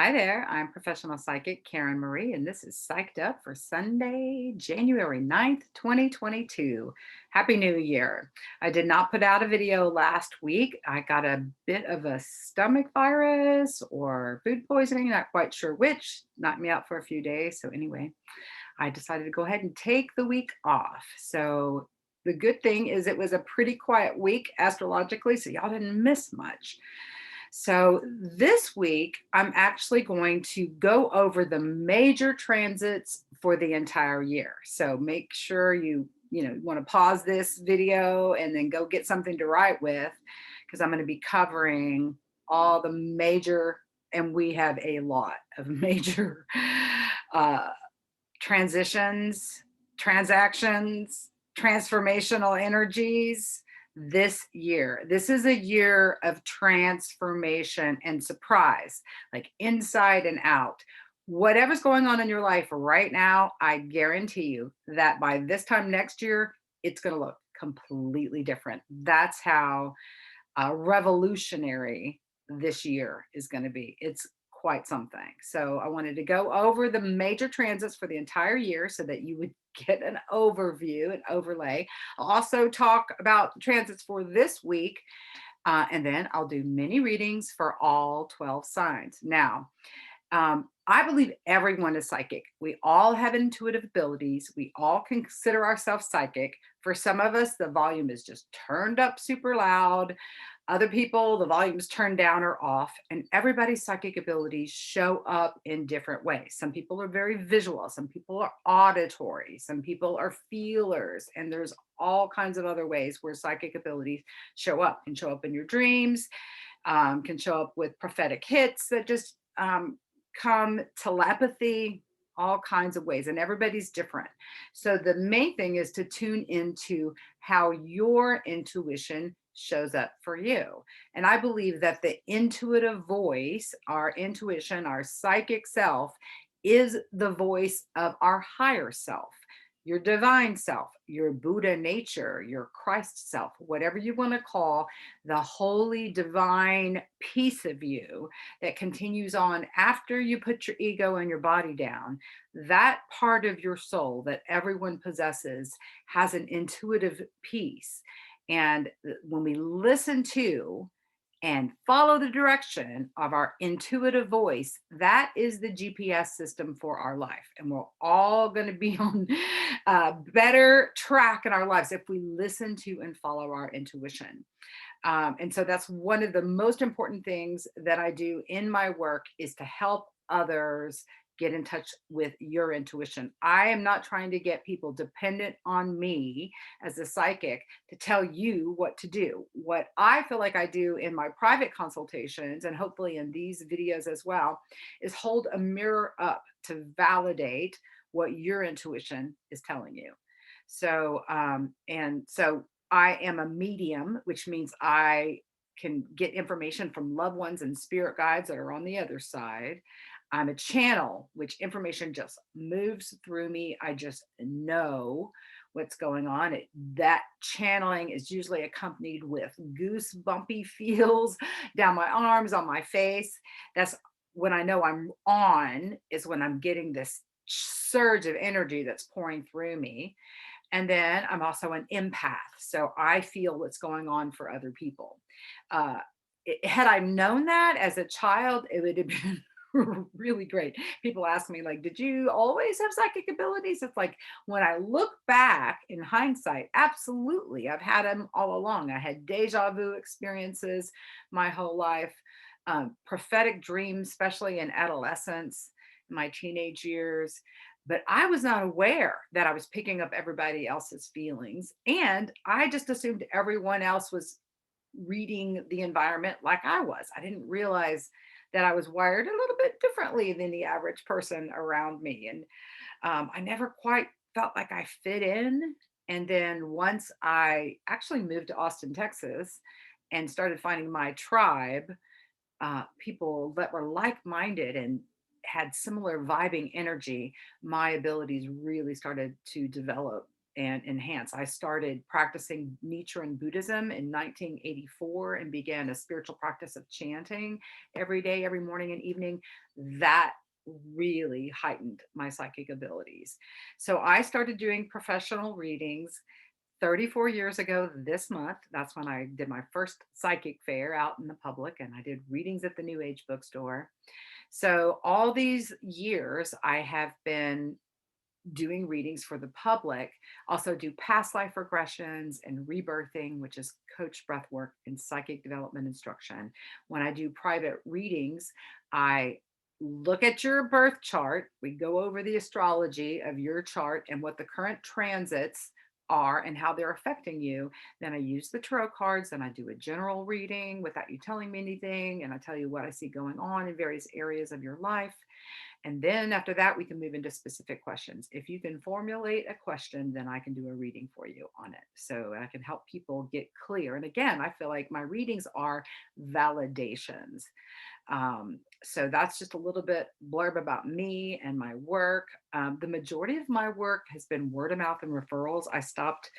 Hi there, I'm professional psychic Karen Marie, and this is Psyched Up for Sunday, January 9th, 2022. Happy New Year. I did not put out a video last week. I got a bit of a stomach virus or food poisoning, not quite sure which, knocked me out for a few days. So, anyway, I decided to go ahead and take the week off. So, the good thing is it was a pretty quiet week astrologically, so y'all didn't miss much. So this week, I'm actually going to go over the major transits for the entire year. So make sure you want to pause this video and then go get something to write with, because I'm going to be covering all the major, and we have a lot of major uh, transitions, transactions, transformational energies this year. This is a year of transformation and surprise, like inside and out. Whatever's going on in your life right now, I guarantee you that by this time next year, it's going to look completely different. That's how revolutionary this year is going to be. It's quite something. So I wanted to go over the major transits for the entire year so that you would get an overview, an overlay. I'll also talk about the transits for this week, and then I'll do mini readings for all 12 signs. Now, I believe everyone is psychic. We all have intuitive abilities. We all consider ourselves psychic. For some of us, the volume is just turned up super loud. Other people, the volume's turned down or off, and everybody's psychic abilities show up in different ways. Some people are very visual, some people are auditory, some people are feelers, and there's all kinds of other ways where psychic abilities show up. Can show up in your dreams, can show up with prophetic hits that just come, telepathy, all kinds of ways, and everybody's different. So the main thing is to tune into how your intuition shows up for you. And I believe that the intuitive voice, our intuition, our psychic self, is the voice of our higher self, your divine self, your Buddha nature, your Christ self, whatever you want to call the holy divine piece of you that continues on after you put your ego and your body down. That part of your soul that everyone possesses has an intuitive piece. And when we listen to and follow the direction of our intuitive voice, that is the GPS system for our life. And we're all going to be on a better track in our lives if we listen to and follow our intuition. And so that's one of the most important things that I do in my work, is to help others get in touch with your intuition. I am not trying to get people dependent on me as a psychic to tell you what to do. What I feel like I do in my private consultations, and hopefully in these videos as well, is hold a mirror up to validate what your intuition is telling you. So I am a medium, which means I can get information from loved ones and spirit guides that are on the other side. I'm a channel, which information just moves through me. I just know what's going on. That channeling is usually accompanied with goosebumpy feels down my arms, on my face. That's when I know I'm on, is when I'm getting this surge of energy that's pouring through me. And then I'm also an empath. So I feel what's going on for other people. Uh, had I known that as a child, it would have been really great. People ask me, like, did you always have psychic abilities? It's like, when I look back in hindsight, absolutely. I've had them all along. I had deja vu experiences my whole life, prophetic dreams, especially in adolescence, my teenage years. But I was not aware that I was picking up everybody else's feelings. And I just assumed everyone else was reading the environment like I was. I didn't realize that I was wired a little bit differently than the average person around me. And I never quite felt like I fit in. And then once I actually moved to Austin, Texas, and started finding my tribe, people that were like minded and had similar vibing energy, my abilities really started to develop and enhance. I started practicing Nichiren Buddhism in 1984 and began a spiritual practice of chanting every day, every morning and evening. That really heightened my psychic abilities. So I started doing professional readings 34 years ago this month. That's when I did my first psychic fair out in the public, and I did readings at the New Age bookstore. So all these years I have been doing readings for the public, also do past life regressions and rebirthing, which is coach breath work and psychic development instruction. When I do private readings, I look at your birth chart. We go over the astrology of your chart and what the current transits are and how they're affecting you. Then I use the tarot cards and I do a general reading without you telling me anything. And I tell you what I see going on in various areas of your life. And then after that, we can move into specific questions. If you can formulate a question, then I can do a reading for you on it. So I can help people get clear. And again, I feel like my readings are validations. So that's just a little bit blurb about me and my work. The majority of my work has been word of mouth and referrals. I stopped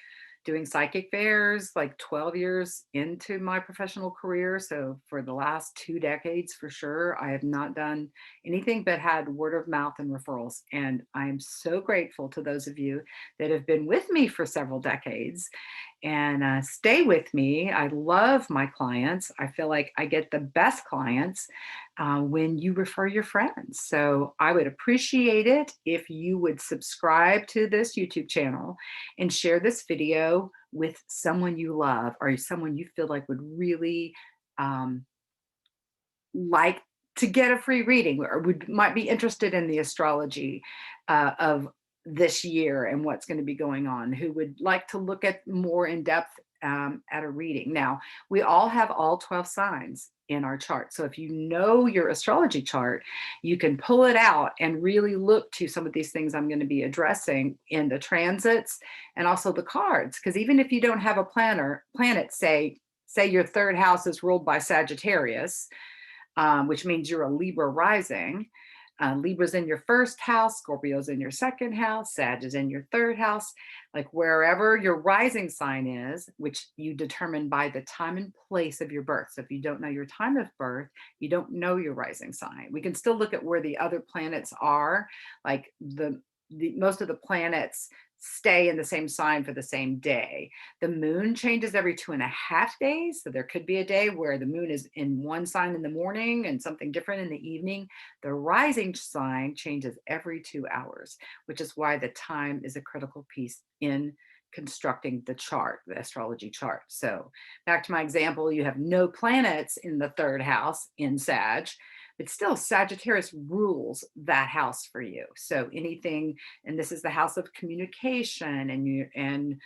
doing psychic fairs like 12 years into my professional career. So for the last 2 decades, for sure, I have not done anything but had word of mouth and referrals. And I'm so grateful to those of you that have been with me for several decades and stay with me. I love my clients. I feel like I get the best clients when you refer your friends. So I would appreciate it if you would subscribe to this YouTube channel and share this video with someone you love or someone you feel like would really um, like to get a free reading or might be interested in the astrology of this year and what's going to be going on, who would like to look at more in depth at a reading. Now, we all have all 12 signs in our chart. So if you know your astrology chart, you can pull it out and really look to some of these things I'm going to be addressing in the transits and also the cards. Because even if you don't have a planet, say your third house is ruled by Sagittarius, which means you're a Libra rising. Libra's in your first house, Scorpio's in your second house, Sag is in your third house. Like wherever your rising sign is, which you determine by the time and place of your birth. So if you don't know your time of birth, you don't know your rising sign. We can still look at where the other planets are, like the most of the planets stay in the same sign for the same day. The moon changes every 2.5 days. So there could be a day where the moon is in one sign in the morning and something different in the evening. The rising sign changes every 2 hours, which is why the time is a critical piece in constructing the chart, the astrology chart. So back to my example, you have no planets in the third house in Sag, but still Sagittarius rules that house for you. So anything, and this is the house of communication and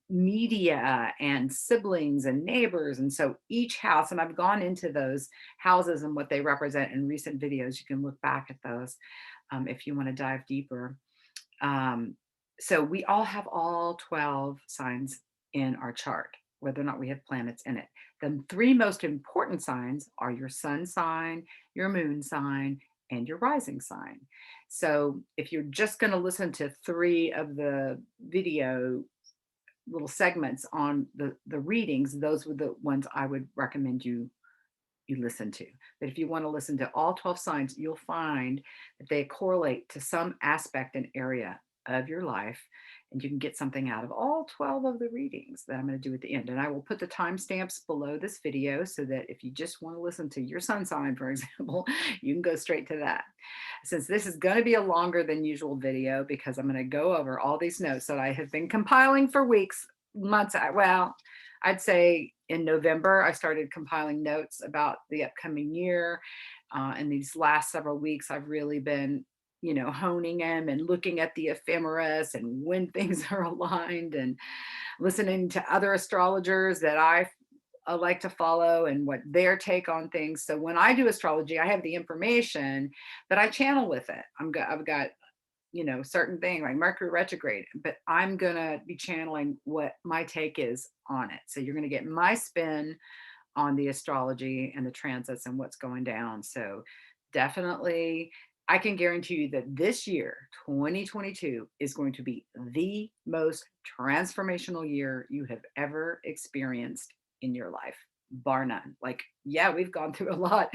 media and siblings and neighbors. And so each house, and I've gone into those houses and what they represent in recent videos. You can look back at those if you want to dive deeper. So we all have all 12 signs in our chart, whether or not we have planets in it. The 3 most important signs are your sun sign, your moon sign, and your rising sign. So if you're just going to listen to 3 of the video little segments on the readings, those were the ones I would recommend you listen to. But if you want to listen to all 12 signs, you'll find that they correlate to some aspect and area of your life, and you can get something out of all 12 of the readings that I'm going to do at the end. And I will put the timestamps below this video so that if you just want to listen to your sun sign, for example, you can go straight to that. Since this is going to be a longer than usual video because I'm going to go over all these notes that I have been compiling for weeks, months, well, I'd say in November, I started compiling notes about the upcoming year. And these last several weeks, I've really been, honing them and looking at the ephemeris and when things are aligned and listening to other astrologers that I like to follow and what their take on things. So when I do astrology, I have the information, but I channel with it. I've got certain thing like Mercury retrograde, but I'm going to be channeling what my take is on it. So you're going to get my spin on the astrology and the transits and what's going down. So definitely I can guarantee you that this year, 2022, is going to be the most transformational year you have ever experienced in your life, bar none. Like, yeah, we've gone through a lot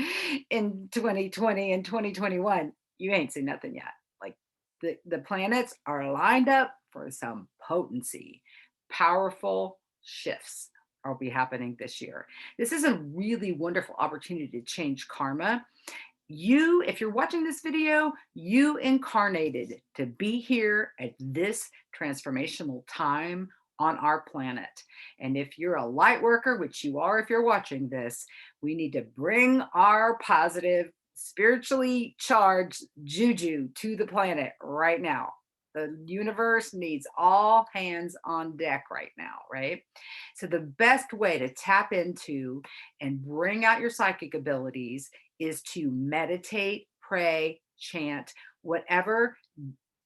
in 2020 and 2021. You ain't seen nothing yet. Like, the planets are lined up for some potency. Powerful shifts will be happening this year. This is a really wonderful opportunity to change karma. You, if you're watching this video, you incarnated to be here at this transformational time on our planet. And if you're a light worker, which you are if you're watching this, we need to bring our positive, spiritually charged juju to the planet right now. The universe needs all hands on deck right now, right? So the best way to tap into and bring out your psychic abilities is to meditate, pray, chant, whatever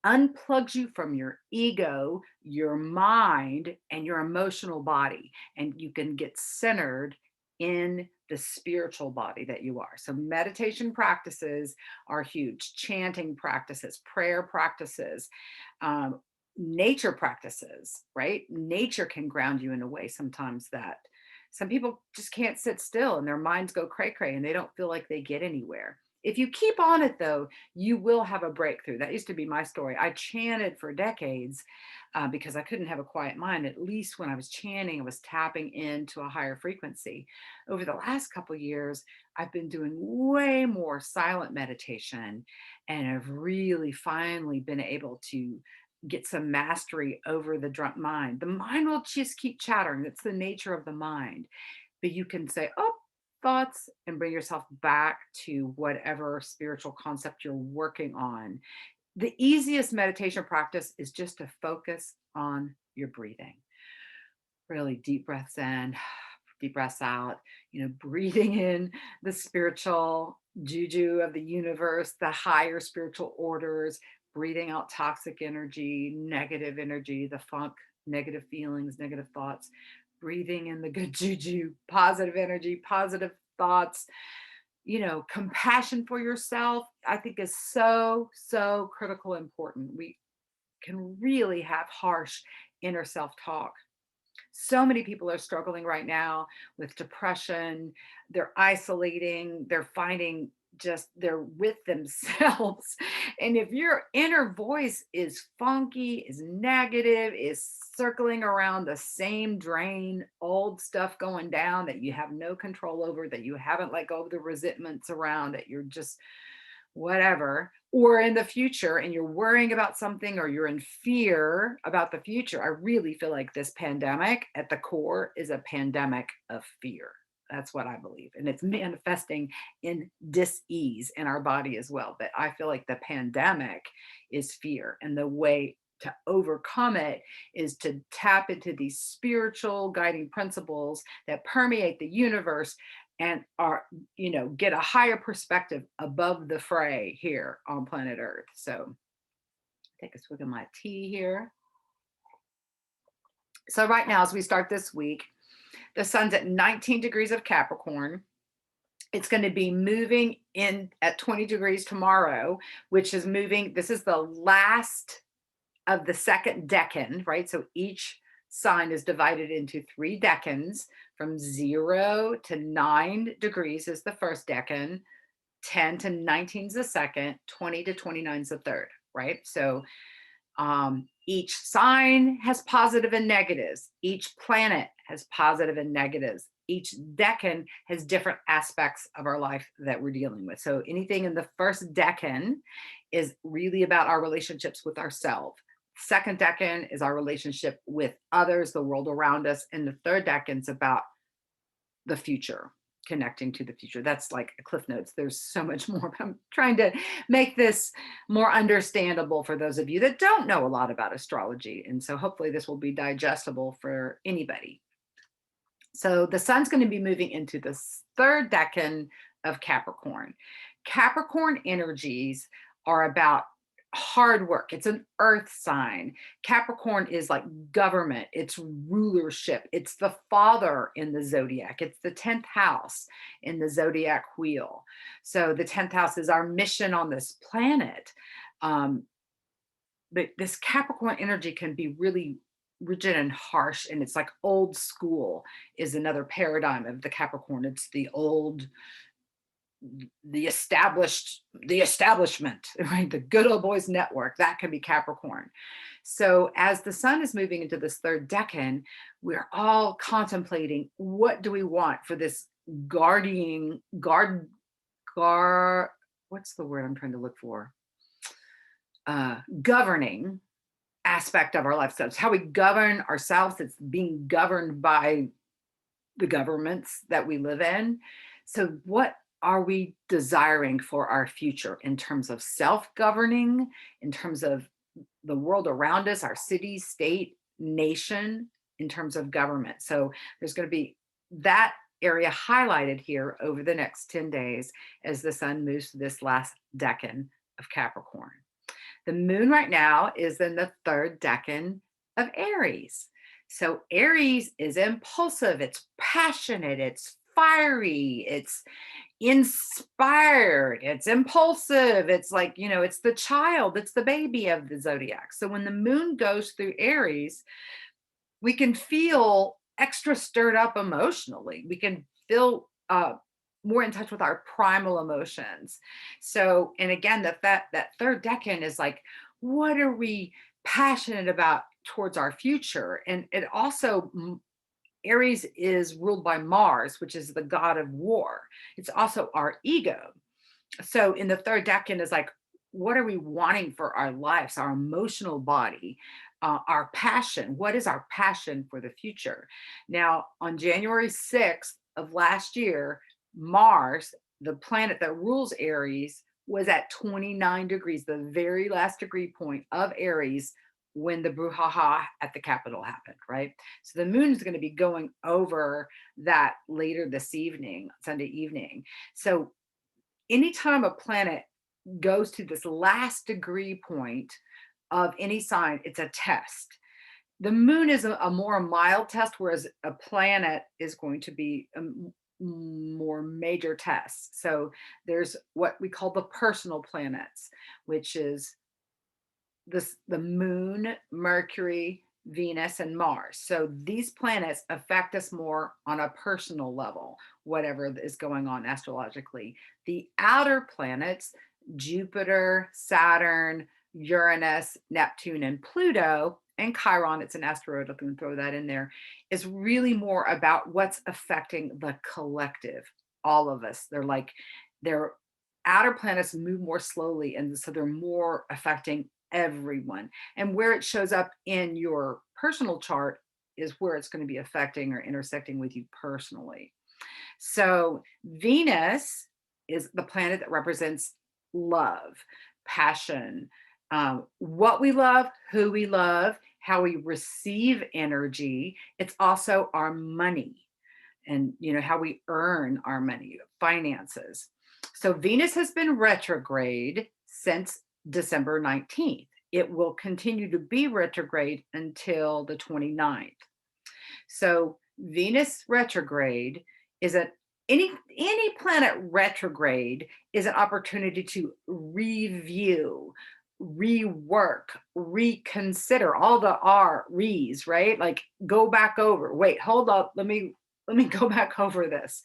unplugs you from your ego, your mind, and your emotional body. And you can get centered in the spiritual body that you are. So, meditation practices are huge, chanting practices, prayer practices, um, nature practices, right? Nature can ground you in a way sometimes that some people just can't sit still and their minds go cray cray and they don't feel like they get anywhere. If you keep on it though, you will have a breakthrough. That used to be my story. I chanted for decades because I couldn't have a quiet mind. At least when I was chanting, I was tapping into a higher frequency. Over the last couple of years, I've been doing way more silent meditation and have really finally been able to get some mastery over the drunk mind. The mind will just keep chattering. That's the nature of the mind. But you can say, oh, thoughts, and bring yourself back to whatever spiritual concept you're working on. The easiest meditation practice is just to focus on your breathing. Really deep breaths in, deep breaths out, breathing in the spiritual juju of the universe, the higher spiritual orders, breathing out toxic energy, the funk, negative feelings, negative thoughts, breathing in the good juju, positive energy, positive thoughts. Compassion for yourself, I think, is so, so critical, important. We can really have harsh inner self talk. So many people are struggling right now with depression. They're isolating, they're finding just they're with themselves. And if your inner voice is funky, is negative, is circling around the same drain, old stuff going down that you have no control over, that you haven't let go of the resentments around, that you're just whatever, or in the future and you're worrying about something or you're in fear about the future, I really feel like this pandemic at the core is a pandemic of fear. That's what I believe. And it's manifesting in dis-ease in our body as well. But I feel like the pandemic is fear. And the way to overcome it is to tap into these spiritual guiding principles that permeate the universe and get a higher perspective above the fray here on planet Earth. So take a swig of my tea here. So right now, as we start this week, the sun's at 19 degrees of Capricorn. It's going to be moving in at 20 degrees tomorrow, which is moving. This is the last of the second decan, right? So each sign is divided into 3 decans. From 0 to 9 degrees is the first decan, 10 to 19 is the second, 20 to 29 is the third, right? So each sign has positive and negatives. Each planet has positive and negatives. Each decan has different aspects of our life that we're dealing with. So anything in the first decan is really about our relationships with ourselves. Second decan is our relationship with others, the world around us. And the third decan is about the future, connecting to the future. That's like a cliff notes. There's so much more. I'm trying to make this more understandable for those of you that don't know a lot about astrology. And so hopefully this will be digestible for anybody. So the sun's going to be moving into the third decan of Capricorn. Capricorn energies are about hard work. It's an earth sign. Capricorn is like government, it's rulership, it's the father in the zodiac, it's the 10th house in the zodiac wheel. So the 10th house is our mission on this planet. Um, but this Capricorn energy can be really rigid and harsh, and it's like old school is another paradigm of the Capricorn. It's the old, the establishment, right? The good old boys network, that can be Capricorn. So as the sun is moving into this third decan, we're all contemplating, what do we want for this guardian guard what's the word I'm trying to look for, governing aspect of our life. So it's how we govern ourselves. It's being governed by the governments that we live in. So what are we desiring for our future in terms of self-governing, in terms of the world around us, our city, state, nation, in terms of government? So there's going to be that area highlighted here over the next 10 days as the sun moves to this last decan of Capricorn. The moon right now is in the third decan of Aries. So Aries is impulsive, it's passionate, it's fiery, it's inspired, it's impulsive, it's like, it's the child, it's the baby of the zodiac. So when the moon goes through Aries, we can feel extra stirred up emotionally. We can feel more in touch with our primal emotions. So, and again, that third decan is like, what are we passionate about towards our future? And it also, Aries is ruled by Mars, which is the god of war. It's also our ego. So in the third decan is like, what are we wanting for our lives, our emotional body, our passion? What is our passion for the future? Now, on January 6th of last year, Mars, the planet that rules Aries, was at 29 degrees, the very last degree point of Aries, when the brouhaha at the Capitol happened, right? So the moon is going to be going over that later this evening, Sunday evening. So anytime a planet goes to this last degree point of any sign, it's a test. The moon is a more mild test, whereas a planet is going to be a more major test. So there's what we call the personal planets, which is the moon, Mercury, Venus, and Mars. So these planets affect us more on a personal level, whatever is going on astrologically. The outer planets, Jupiter, Saturn, Uranus, Neptune, and Pluto, and Chiron, it's an asteroid, I can throw that in there, is really more about what's affecting the collective, all of us. They're outer planets move more slowly, and so they're more affecting everyone. And where it shows up in your personal chart is where it's going to be affecting or intersecting with you personally. So Venus is the planet that represents love, passion, what we love, who we love, how we receive energy. It's also our money and how we earn our money, finances. So Venus has been retrograde since December 19th. It will continue to be retrograde until the 29th. So Venus retrograde is any planet retrograde is an opportunity to review, rework, reconsider, all the R's, right? Like go back over, wait, hold up, let me go back over this.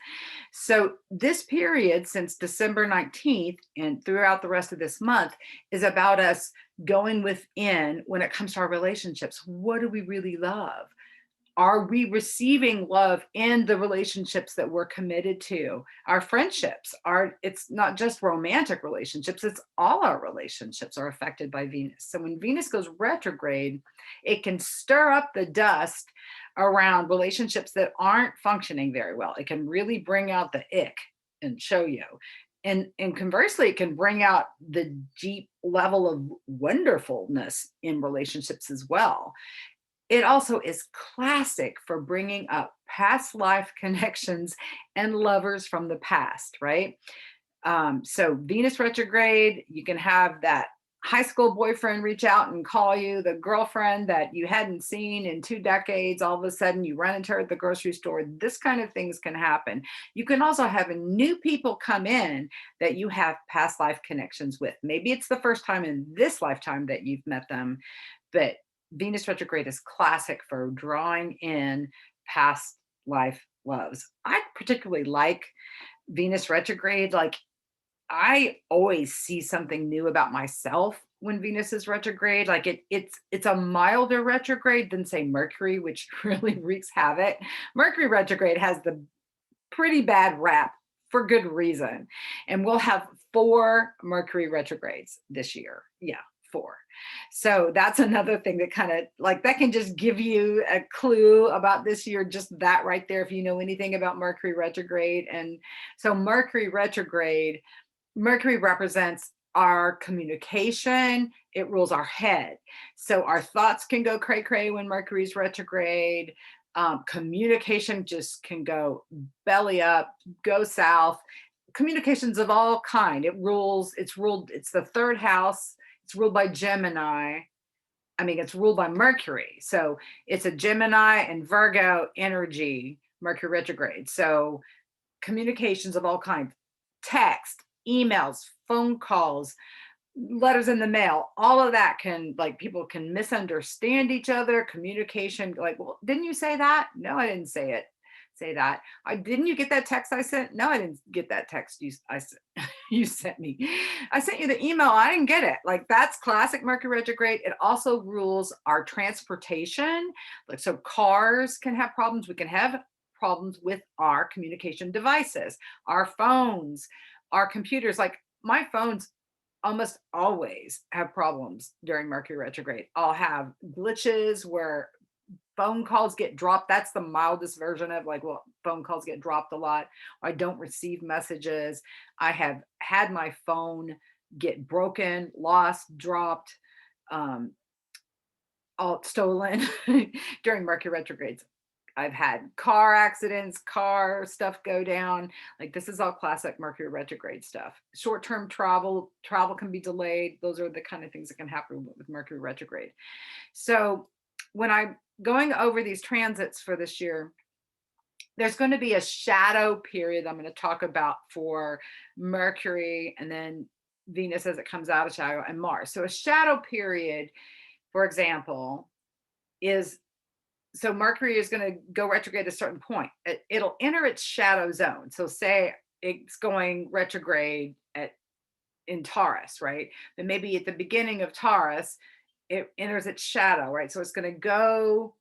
So this period since December 19th and throughout the rest of this month is about us going within when it comes to our relationships. What do we really love? Are we receiving love in the relationships that we're committed to? Our friendships it's not just romantic relationships, it's all our relationships are affected by Venus. So when Venus goes retrograde, it can stir up the dust around relationships that aren't functioning very well. It can really bring out the ick and show you. And conversely, it can bring out the deep level of wonderfulness in relationships as well. It also is classic for bringing up past life connections and lovers from the past, right? So Venus retrograde, you can have that high school boyfriend reach out and call you, the girlfriend that you hadn't seen in 2 decades, all of a sudden you run into her at the grocery store. This kind of things can happen. You can also have new people come in that you have past life connections with. Maybe it's the first time in this lifetime that you've met them, but Venus retrograde is classic for drawing in past life loves. I particularly like Venus retrograde. Like, I always see something new about myself when Venus is retrograde. Like, it's a milder retrograde than, say, Mercury, which really wreaks havoc. Mercury retrograde has the pretty bad rap for good reason. And we'll have 4 Mercury retrogrades this year. Yeah, 4. So that's another thing that kind of, like, that can just give you a clue about this year, just that right there, if you know anything about Mercury retrograde. And so Mercury retrograde, Mercury represents our communication. It rules our head. So our thoughts can go cray cray when Mercury's retrograde. Communication just can go belly up, go south. Communications of all kind. It's the 3rd house. It's ruled by Gemini. I mean, it's ruled by Mercury. So it's a Gemini and Virgo energy, Mercury retrograde. So communications of all kinds, text, emails, phone calls, letters in the mail, all of that can, like, people can misunderstand each other. Communication, like, well, didn't you say that? No, I didn't say that. Didn't you get that text I sent? No, I didn't get that text you sent me. I sent you the email. I didn't get it. Like, that's classic Mercury retrograde. It also rules our transportation. Like, so cars can have problems. We can have problems with our communication devices, our phones, our computers. Like, my phones almost always have problems during Mercury retrograde. I'll have glitches where phone calls get dropped. That's the mildest version of, like, well, phone calls get dropped a lot. I don't receive messages. I have had my phone get broken, lost, dropped, all stolen during Mercury retrogrades. I've had car accidents, car stuff go down. Like, this is all classic Mercury retrograde stuff. Short-term travel can be delayed. Those are the kind of things that can happen with Mercury retrograde. So when I'm going over these transits for this year, there's going to be a shadow period I'm going to talk about for Mercury, and then Venus as it comes out of shadow, and Mars. So a shadow period, for example, is, so Mercury is going to go retrograde at a certain point. It'll enter its shadow zone. So say it's going retrograde in Taurus, right? Then maybe at the beginning of Taurus, it enters its shadow, right? So it's going to go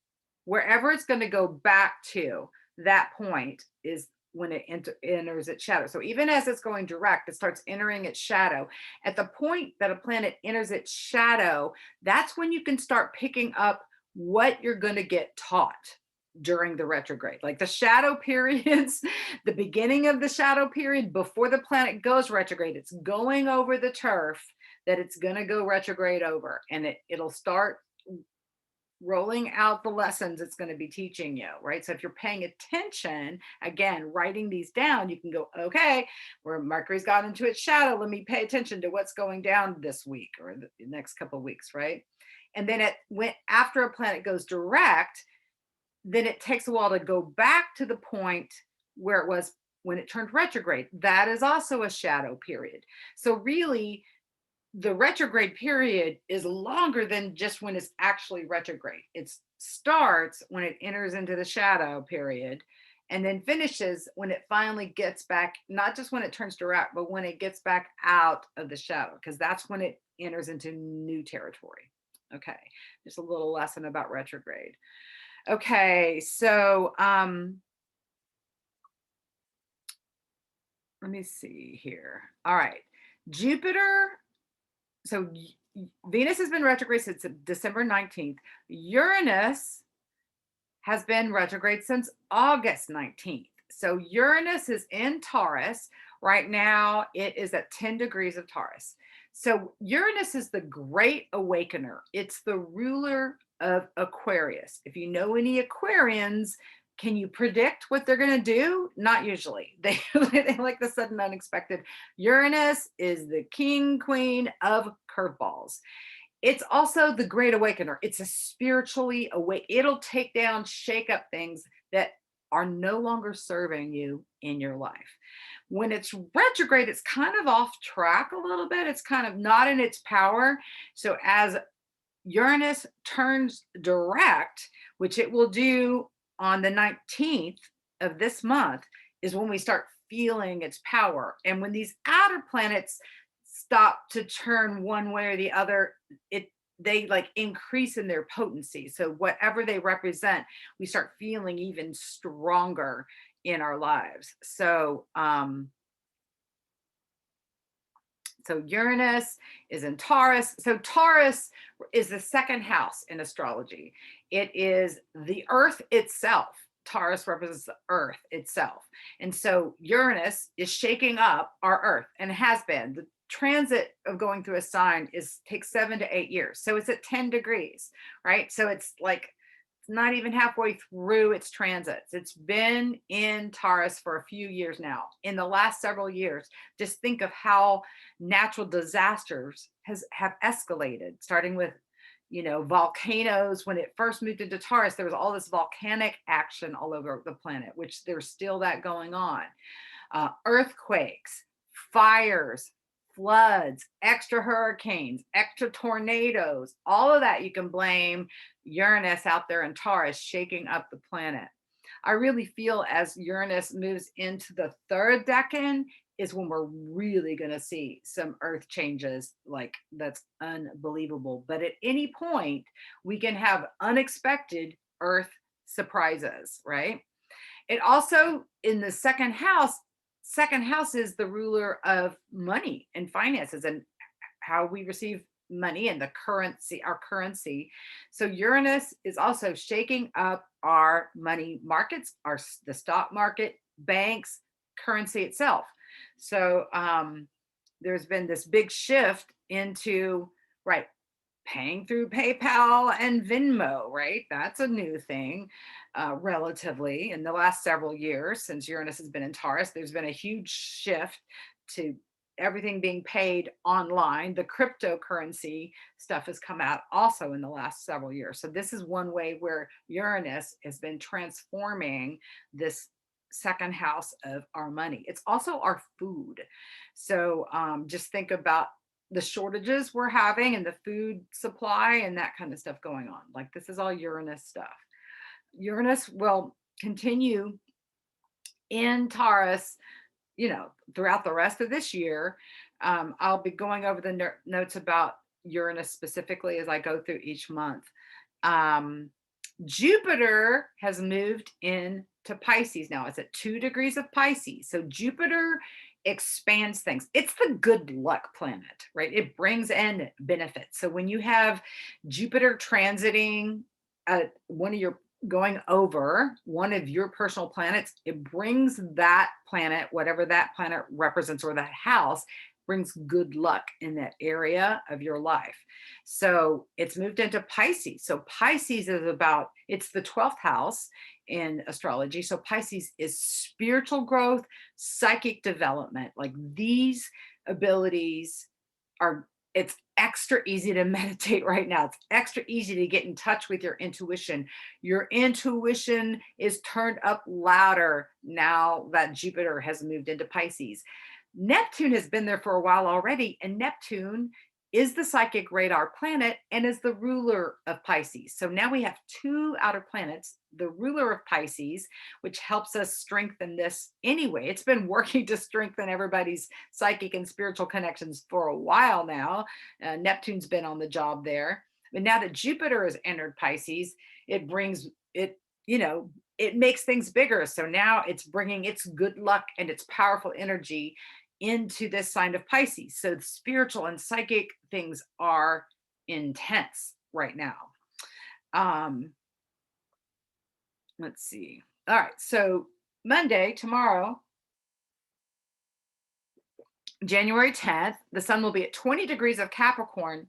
wherever it's going to go back to. That point is when it enters its shadow. So even as it's going direct, it starts entering its shadow. At the point that a planet enters its shadow, that's when you can start picking up what you're going to get taught during the retrograde. Like, the shadow periods, the beginning of the shadow period before the planet goes retrograde, it's going over the turf that it's going to go retrograde over, and it'll start rolling out the lessons it's going to be teaching you, right? So if you're paying attention, again, writing these down, you can go, okay, where Mercury's got into its shadow, let me pay attention to what's going down this week or the next couple of weeks, right? And then after a planet goes direct, then it takes a while to go back to the point where it was when it turned retrograde. That is also a shadow period. So really, the retrograde period is longer than just when it's actually retrograde. It starts when it enters into the shadow period, and then finishes when it finally gets back, not just when it turns direct, but when it gets back out of the shadow, because that's when it enters into new territory. Okay, just a little lesson about retrograde. Okay, so let me see here. All right, Jupiter. So Venus has been retrograde since December 19th. Uranus has been retrograde since August 19th. So Uranus is in Taurus. Right now, it is at 10 degrees of Taurus. So Uranus is the great awakener. It's the ruler of Aquarius. If you know any Aquarians, can you predict what they're going to do? Not usually. They like the sudden unexpected. Uranus is the king, queen of curveballs. It's also the great awakener. It's a spiritually awake. It'll take down, shake up things that are no longer serving you in your life. When it's retrograde, it's kind of off track a little bit. It's kind of not in its power. So as Uranus turns direct, which it will do on the 19th of this month, is when we start feeling its power. And when these outer planets stop to turn one way or the other, they like increase in their potency. So whatever they represent, we start feeling even stronger in our lives. So Uranus is in Taurus. So Taurus is the second house in astrology. It is the earth itself. Taurus represents the earth itself. And so Uranus is shaking up our earth and has been. The transit of going through a sign takes 7 to 8 years. So it's at 10 degrees, right? So it's like not even halfway through its transits. It's been in Taurus for a few years now. In the last several years, just think of how natural disasters have escalated, starting with volcanoes. When it first moved into Taurus, there was all this volcanic action all over the planet, which there's still that going on. Earthquakes, fires, floods, extra hurricanes, extra tornadoes, all of that you can blame Uranus out there in Taurus shaking up the planet. I really feel as Uranus moves into the third decan is when we're really going to see some earth changes, like that's unbelievable. But at any point, we can have unexpected earth surprises, right? It also, in the second house is the ruler of money and finances and how we receive money and the currency, our currency. So Uranus is also shaking up our money markets, the stock market, banks, currency itself. So there's been this big shift into, right, paying through PayPal and Venmo, right? That's a new thing, relatively. In the last several years, since Uranus has been in Taurus, there's been a huge shift to everything being paid online. The cryptocurrency stuff has come out also in the last several years. So this is one way where Uranus has been transforming this second house of our money. It's also our food. So just think about the shortages we're having and the food supply and that kind of stuff going on. Like this is all Uranus stuff. Uranus will continue in Taurus, throughout the rest of this year. I'll be going over the notes about Uranus specifically as I go through each month. Jupiter has moved into Pisces now. It's at 2 degrees of Pisces. So Jupiter expands things. It's the good luck planet, right? It brings in benefits. So when you have Jupiter transiting going over one of your personal planets, it brings that planet, whatever that planet represents, or that house, brings good luck in that area of your life. So it's moved into Pisces. So Pisces is it's the 12th house in astrology. So Pisces is spiritual growth, psychic development. Like these abilities it's extra easy to meditate right now. It's extra easy to get in touch with your intuition. Your intuition is turned up louder now that Jupiter has moved into Pisces. Neptune has been there for a while already, and Neptune is the psychic radar planet and is the ruler of Pisces. So now we have 2 outer planets, the ruler of Pisces, which helps us strengthen this anyway. It's been working to strengthen everybody's psychic and spiritual connections for a while now. Neptune's been on the job there. But now that Jupiter has entered Pisces, it makes things bigger. So now it's bringing its good luck and its powerful energy into this sign of Pisces. So the spiritual and psychic things are intense right now. Let's see. All right. So Monday, tomorrow, January 10th, the sun will be at 20 degrees of Capricorn.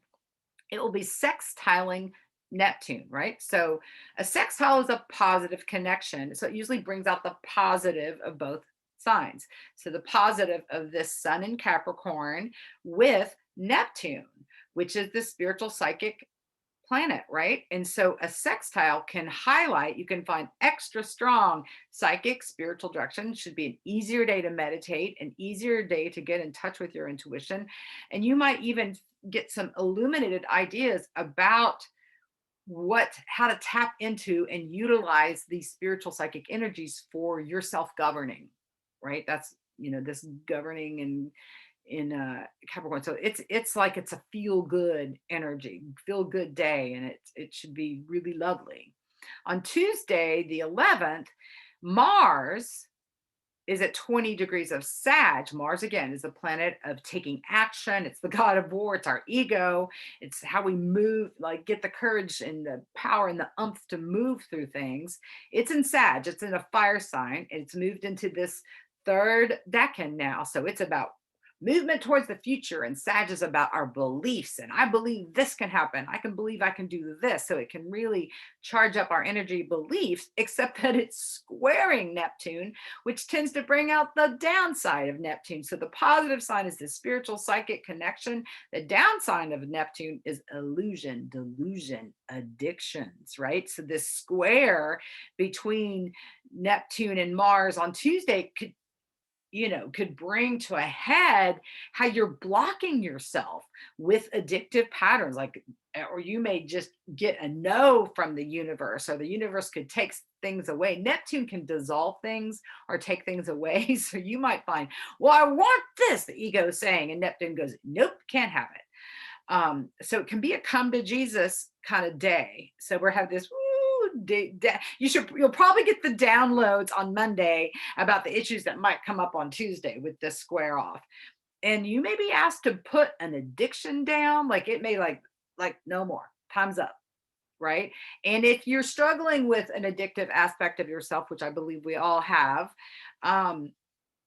It will be sextiling Neptune, right? So a sextile is a positive connection. So it usually brings out the positive of both signs. So the positive of this sun in Capricorn with Neptune, which is the spiritual psychic planet, right? And so a sextile can highlight, you can find extra strong psychic spiritual direction. Should be an easier day to meditate, an easier day to get in touch with your intuition. And you might even get some illuminated ideas about how to tap into and utilize these spiritual psychic energies for your self-governing, right? That's, this governing in Capricorn. So it's like it's a feel good energy, feel good day, and it should be really lovely. On Tuesday, the 11th, Mars is at 20 degrees of Sag. Mars, again, is the planet of taking action. It's the god of war. It's our ego. It's how we move, like get the courage and the power and the umph to move through things. It's in Sag. It's in a fire sign. It's moved into this third decan now. So it's about movement towards the future, and Sag is about our beliefs, and I believe this can happen, I can believe I can do this. So it can really charge up our energy beliefs, except that it's squaring Neptune, which tends to bring out the downside of Neptune. So the positive sign is the spiritual psychic connection. The downside of Neptune is illusion, delusion, addictions, right? So this square between Neptune and Mars on Tuesday could bring to a head how you're blocking yourself with addictive patterns, or you may just get a no from the universe, or the universe could take things away. Neptune can dissolve things or take things away. So you might find, well, I want this, the ego is saying, and Neptune goes, nope, can't have it. So it can be a come to Jesus kind of day. So we're having this, you'll probably get the downloads on Monday about the issues that might come up on Tuesday with this square off. And you may be asked to put an addiction down, like it may like no more, time's up, right? And if you're struggling with an addictive aspect of yourself, which I believe we all have,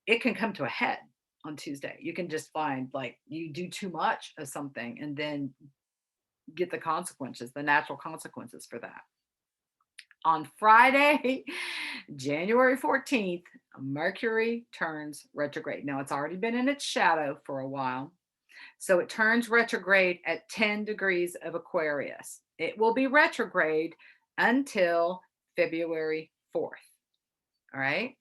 it can come to a head on Tuesday. You can just find like you do too much of something and then get the consequences, the natural consequences for that. On Friday, January 14th, Mercury turns retrograde. Now, it's already been in its shadow for a while. So it turns retrograde at 10 degrees of Aquarius. It will be retrograde until February 4th. All right.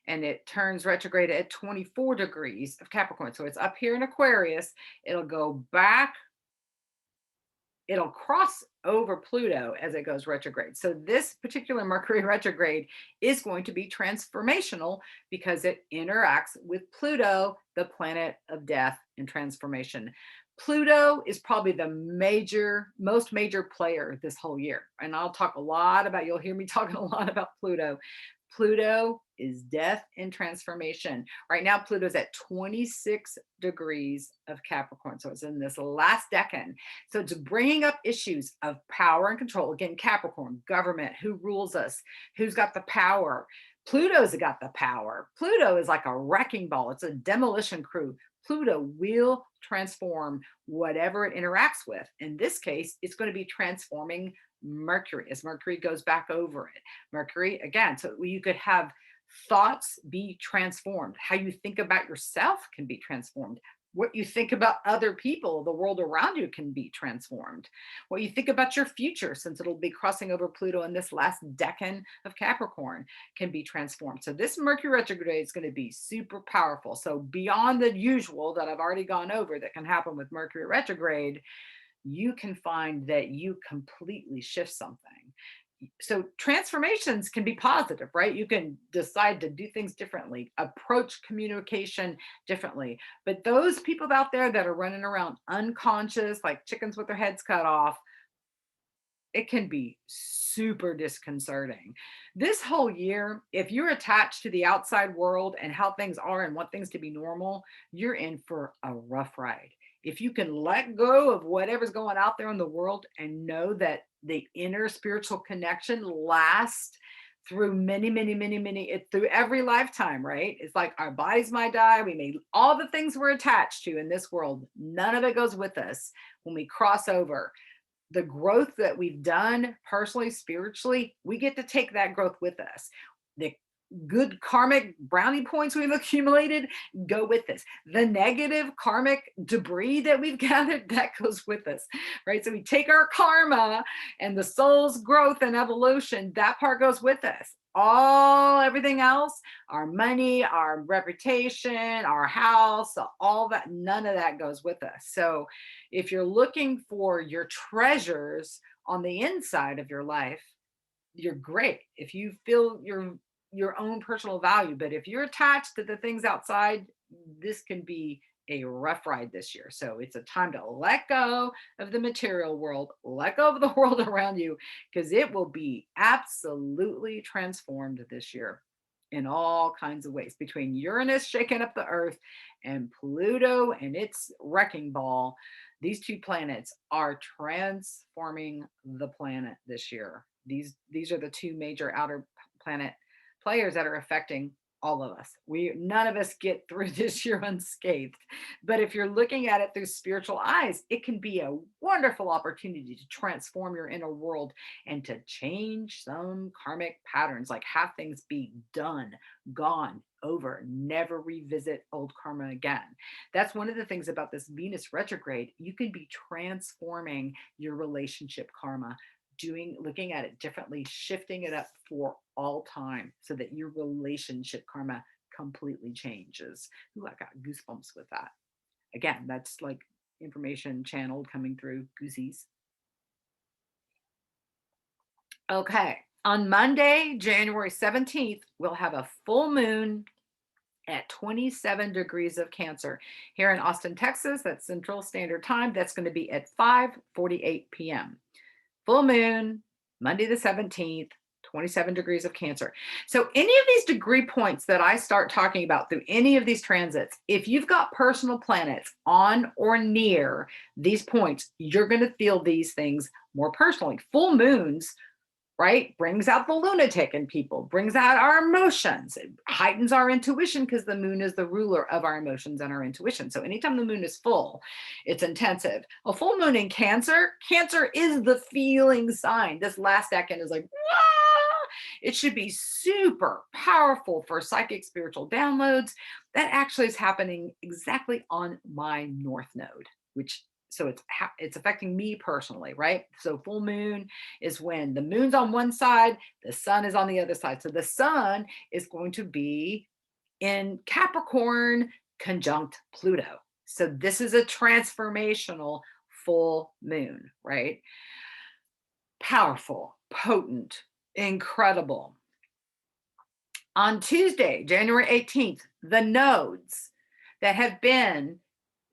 And it turns retrograde at 24 degrees of Capricorn. So it's up here in Aquarius. It'll go back. It'll cross over Pluto as it goes retrograde. So this particular Mercury retrograde is going to be transformational because it interacts with Pluto, the planet of death and transformation. Pluto is probably the most major player this whole year. And you'll hear me talking a lot about Pluto. Pluto is death and transformation. Right now, Pluto's at 26 degrees of Capricorn. So it's in this last decan. So it's bringing up issues of power and control. Again, Capricorn, government, who rules us, who's got the power. Pluto's got the power. Pluto is like a wrecking ball. It's a demolition crew. Pluto will transform whatever it interacts with. In this case, it's going to be transforming Mercury as Mercury goes back over it. Mercury, again, so you could have thoughts be transformed. How you think about yourself can be transformed. What you think about other people, the world around you, can be transformed. What you think about your future, since it'll be crossing over Pluto in this last decan of Capricorn, can be transformed. So this Mercury retrograde is going to be super powerful. So beyond the usual that I've already gone over that can happen with Mercury retrograde, you can find that you completely shift something. So transformations can be positive, right? You can decide to do things differently, approach communication differently. But those people out there that are running around unconscious, like chickens with their heads cut off, it can be super disconcerting. This whole year, if you're attached to the outside world and how things are and want things to be normal, you're in for a rough ride. If you can let go of whatever's going out there in the world and know that the inner spiritual connection lasts through through every lifetime, right? It's like our bodies might die. All the things we're attached to in this world, none of it goes with us when we cross over. The growth that we've done personally, spiritually, we get to take that growth with us. The good karmic brownie points we've accumulated go with this. The negative karmic debris that we've gathered, that goes with us, right? So we take our karma and the soul's growth and evolution, that part goes with us. Everything else, our money, our reputation, our house, all that, none of that goes with us. So if you're looking for your treasures on the inside of your life, you're great. If you feel your own personal value, but if you're attached to the things outside, this can be a rough ride this year. So it's a time to let go of the material world, let go of the world around you, because it will be absolutely transformed this year in all kinds of ways. Between Uranus shaking up the earth and Pluto and its wrecking ball, these two planets are transforming the planet this year. These are the two major outer planet players that are affecting all of us. None of us get through this year unscathed. But if you're looking at it through spiritual eyes, it can be a wonderful opportunity to transform your inner world and to change some karmic patterns, like have things be done, gone, over, never revisit old karma again. That's one of the things about this Venus retrograde. You can be transforming your relationship karma, looking at it differently, shifting it up for all time so that your relationship karma completely changes. Ooh, I got goosebumps with that. Again, that's like information channeled coming through goosies. Okay, on Monday, January 17th, we'll have a full moon at 27 degrees of Cancer here in Austin, Texas. That's Central Standard Time. That's going to be at 5:48 p.m. Full moon, Monday the 17th, 27 degrees of Cancer. So any of these degree points that I start talking about through any of these transits, if you've got personal planets on or near these points, you're going to feel these things more personally. Full moons, right, brings out the lunatic in people, brings out our emotions. It heightens our intuition because the moon is the ruler of our emotions and our intuition. So anytime the moon is full, it's intensive. A full moon in Cancer, Cancer is the feeling sign. This last second is like, wah! It should be super powerful for psychic spiritual downloads. That actually is happening exactly on my North Node, so it's affecting me personally, right? So full moon is when the moon's on one side, the sun is on the other side. So the sun is going to be in Capricorn conjunct Pluto. So this is a transformational full moon, right? Powerful, potent, incredible. On Tuesday, January 18th, the nodes that have been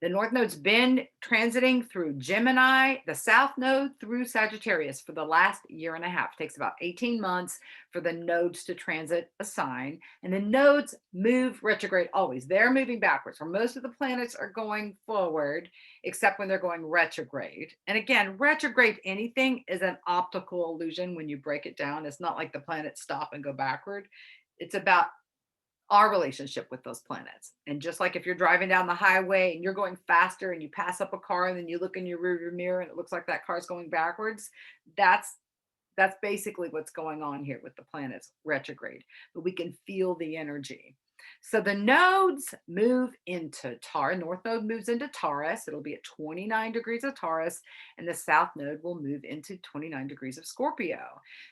the North Node's been transiting through Gemini, the South Node through Sagittarius for the last year and a half. It takes about 18 months for the nodes to transit a sign. And the nodes move retrograde always. They're moving backwards, where most of the planets are going forward, except when they're going retrograde. And again, retrograde anything is an optical illusion when you break it down. It's not like the planets stop and go backward. It's about our relationship with those planets. And just like if you're driving down the highway and you're going faster and you pass up a car and then you look in your rearview mirror and it looks like that car's going backwards, that's basically what's going on here with the planets retrograde. But we can feel the energy. So the nodes move into Taurus. North node moves into Taurus. It'll be at 29 degrees of Taurus, and the south node will move into 29 degrees of Scorpio.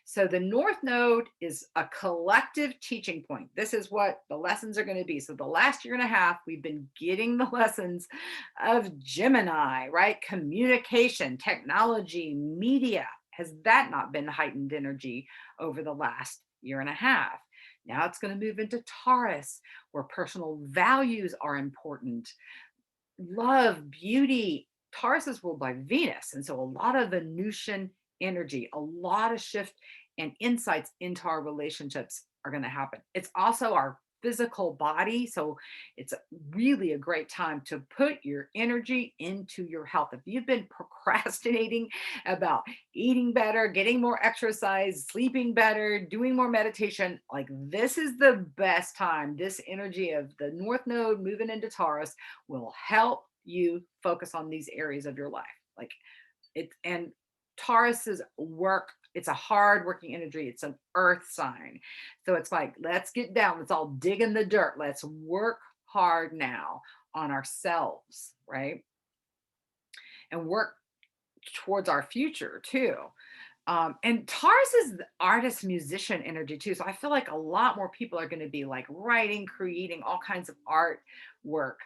So the north node is a collective teaching point. This is what the lessons are going to be. So the last year and a half, we've been getting the lessons of Gemini, right? Communication, technology, media. Has that not been heightened energy over the last year and a half? Now it's going to move into Taurus, where personal values are important. Love, beauty. Taurus is ruled by Venus. And so a lot of Venusian energy, a lot of shift and insights into our relationships are going to happen. It's also our physical body. So it's really a great time to put your energy into your health. If you've been procrastinating about eating better, getting more exercise, sleeping better, doing more meditation, like this is the best time. This energy of the North Node moving into Taurus will help you focus on these areas of your life. Like it, and Taurus's work it's a hard working energy. It's an earth sign. So it's like, let's get down. Let's all dig in the dirt. Let's work hard now on ourselves, right? And work towards our future too. And Taurus is the artist musician energy too. So I feel like a lot more people are going to be like writing, creating all kinds of art work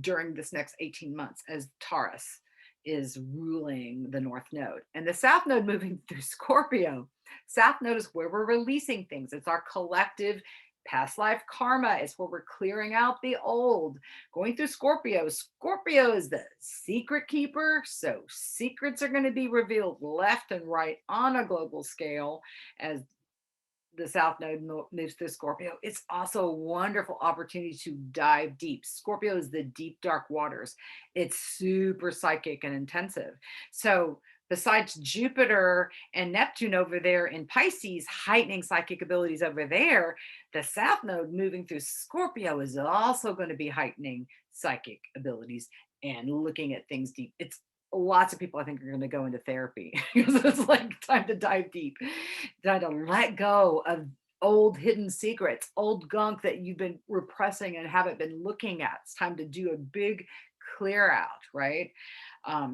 during this next 18 months as Taurus is ruling the North Node. And the South Node moving through Scorpio. South Node is where we're releasing things. It's our collective past life karma. It's where we're clearing out the old. Going through Scorpio. Scorpio is the secret keeper. So secrets are going to be revealed left and right on a global scale as the South Node moves through Scorpio. It's also a wonderful opportunity to dive deep. Scorpio is the deep, dark waters. It's super psychic and intensive. So besides Jupiter and Neptune over there in Pisces, heightening psychic abilities over there, the South Node moving through Scorpio is also going to be heightening psychic abilities and looking at things deep. It's lots of people I think are going to go into therapy because it's like time to dive deep, time to let go of old hidden secrets, old gunk that you've been repressing and haven't been looking at. It's time to do a big clear out, right?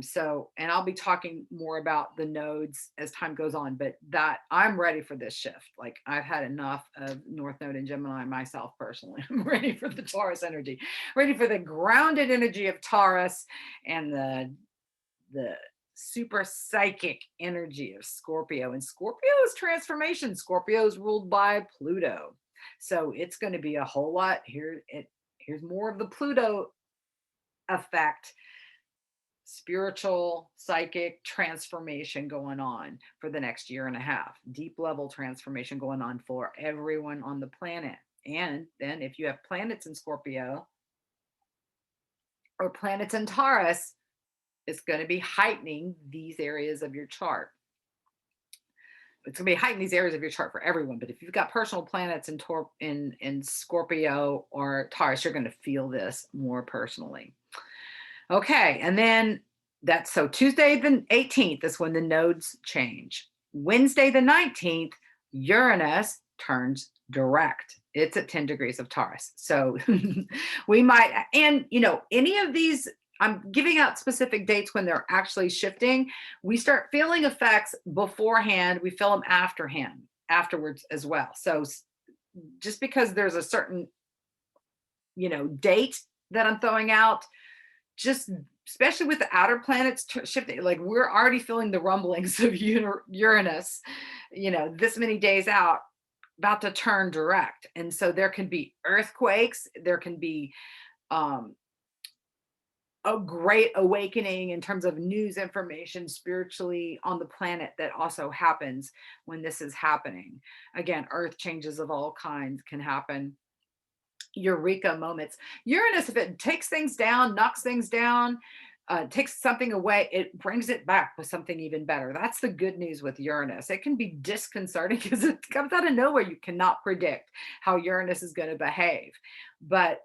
So, and I'll be talking more about the nodes as time goes on, but that I'm ready for this shift. Like I've had enough of North Node and Gemini myself personally. I'm ready for the Taurus energy, ready for the grounded energy of Taurus and the super psychic energy of Scorpio. And Scorpio is transformation. Scorpio is ruled by Pluto. So it's going to be a whole lot here. Here's more of the Pluto effect, spiritual, psychic transformation going on for the next year and a half. Deep level transformation going on for everyone on the planet. And then if you have planets in Scorpio or planets in Taurus, it's going to be heightening these areas of your chart. It's going to be heightening these areas of your chart for everyone. But if you've got personal planets in Scorpio or Taurus, you're going to feel this more personally. Okay, and then that's so Tuesday the 18th is when the nodes change. Wednesday the 19th, Uranus turns direct. It's at 10 degrees of Taurus. So we might, and you know, any of these, I'm giving out specific dates when they're actually shifting. We start feeling effects beforehand, we feel them afterwards as well. So just because there's a certain, you know, date that I'm throwing out, just especially with the outer planets shifting, like we're already feeling the rumblings of Uranus, you know, this many days out, about to turn direct. And so there can be earthquakes, there can be a great awakening in terms of news information spiritually on the planet that also happens when this is happening. Again, earth changes of all kinds can happen. Eureka moments. Uranus, if it takes things down, knocks things down, takes something away, it brings it back with something even better. That's the good news with Uranus. It can be disconcerting because it comes out of nowhere. You cannot predict how Uranus is going to behave. But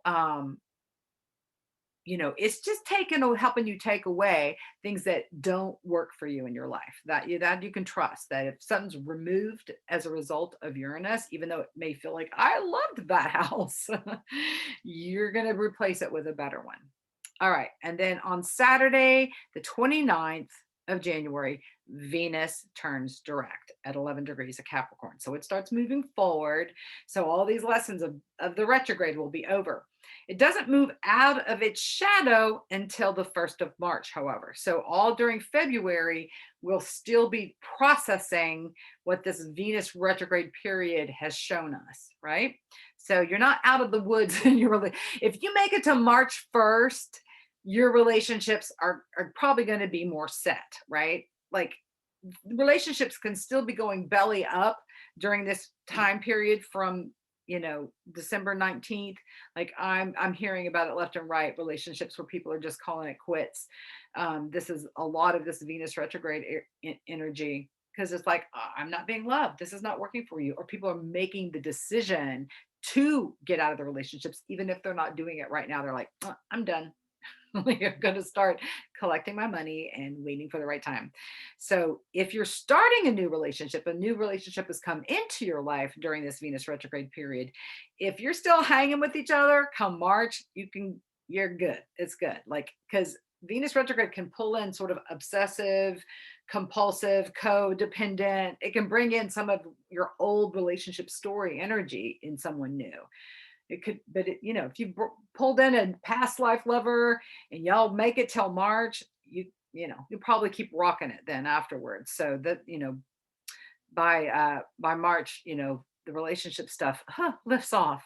you know, it's just helping you take away things that don't work for you in your life, that you can trust that if something's removed as a result of Uranus, even though it may feel like I loved that house, you're going to replace it with a better one. All right. And then on Saturday, the 29th of January, Venus turns direct at 11 degrees of Capricorn. So it starts moving forward. So all these lessons of the retrograde will be over. It doesn't move out of its shadow until the 1st of March, however. So all during February, we'll still be processing what this Venus retrograde period has shown us, right? So you're not out of the woods. If you make it to March 1st, your relationships are probably going to be more set, right? Like relationships can still be going belly up during this time period from, you know, December 19th. Like I'm hearing about it left and right, relationships where people are just calling it quits. This is a lot of this Venus retrograde energy, because it's like, I'm not being loved. This is not working for you. Or people are making the decision to get out of the relationships, even if they're not doing it right now. They're like, I'm done. We are going to start collecting my money and waiting for the right time. So, if you're starting a new relationship has come into your life during this Venus retrograde period. If you're still hanging with each other come March, you're good. It's good. Like, because Venus retrograde can pull in sort of obsessive, compulsive, codependent. It can bring in some of your old relationship story energy in someone new. It could, but if you pulled in a past life lover and y'all make it till March, you probably keep rocking it then afterwards. So that, by March, the relationship stuff lifts off.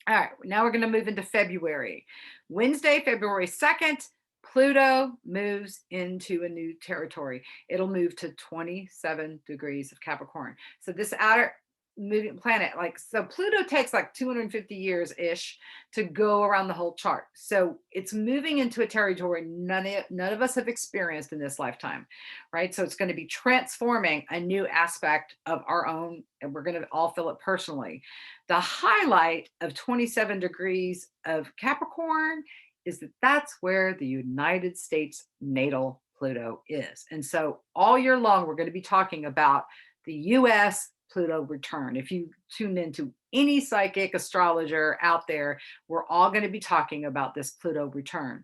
All right, now we're going to move into February. Wednesday, February 2nd, Pluto moves into a new territory. It'll move to 27 degrees of Capricorn. So this outer moving planet, so Pluto takes like 250 years ish to go around the whole chart. So it's moving into a territory none of us have experienced in this lifetime, right? So it's going to be transforming a new aspect of our own, and we're going to all feel it personally. The highlight of 27 degrees of Capricorn is that that's where the United States natal Pluto is. And so all year long, we're going to be talking about the US Pluto return. If you tune into any psychic astrologer out there, we're all going to be talking about this Pluto return.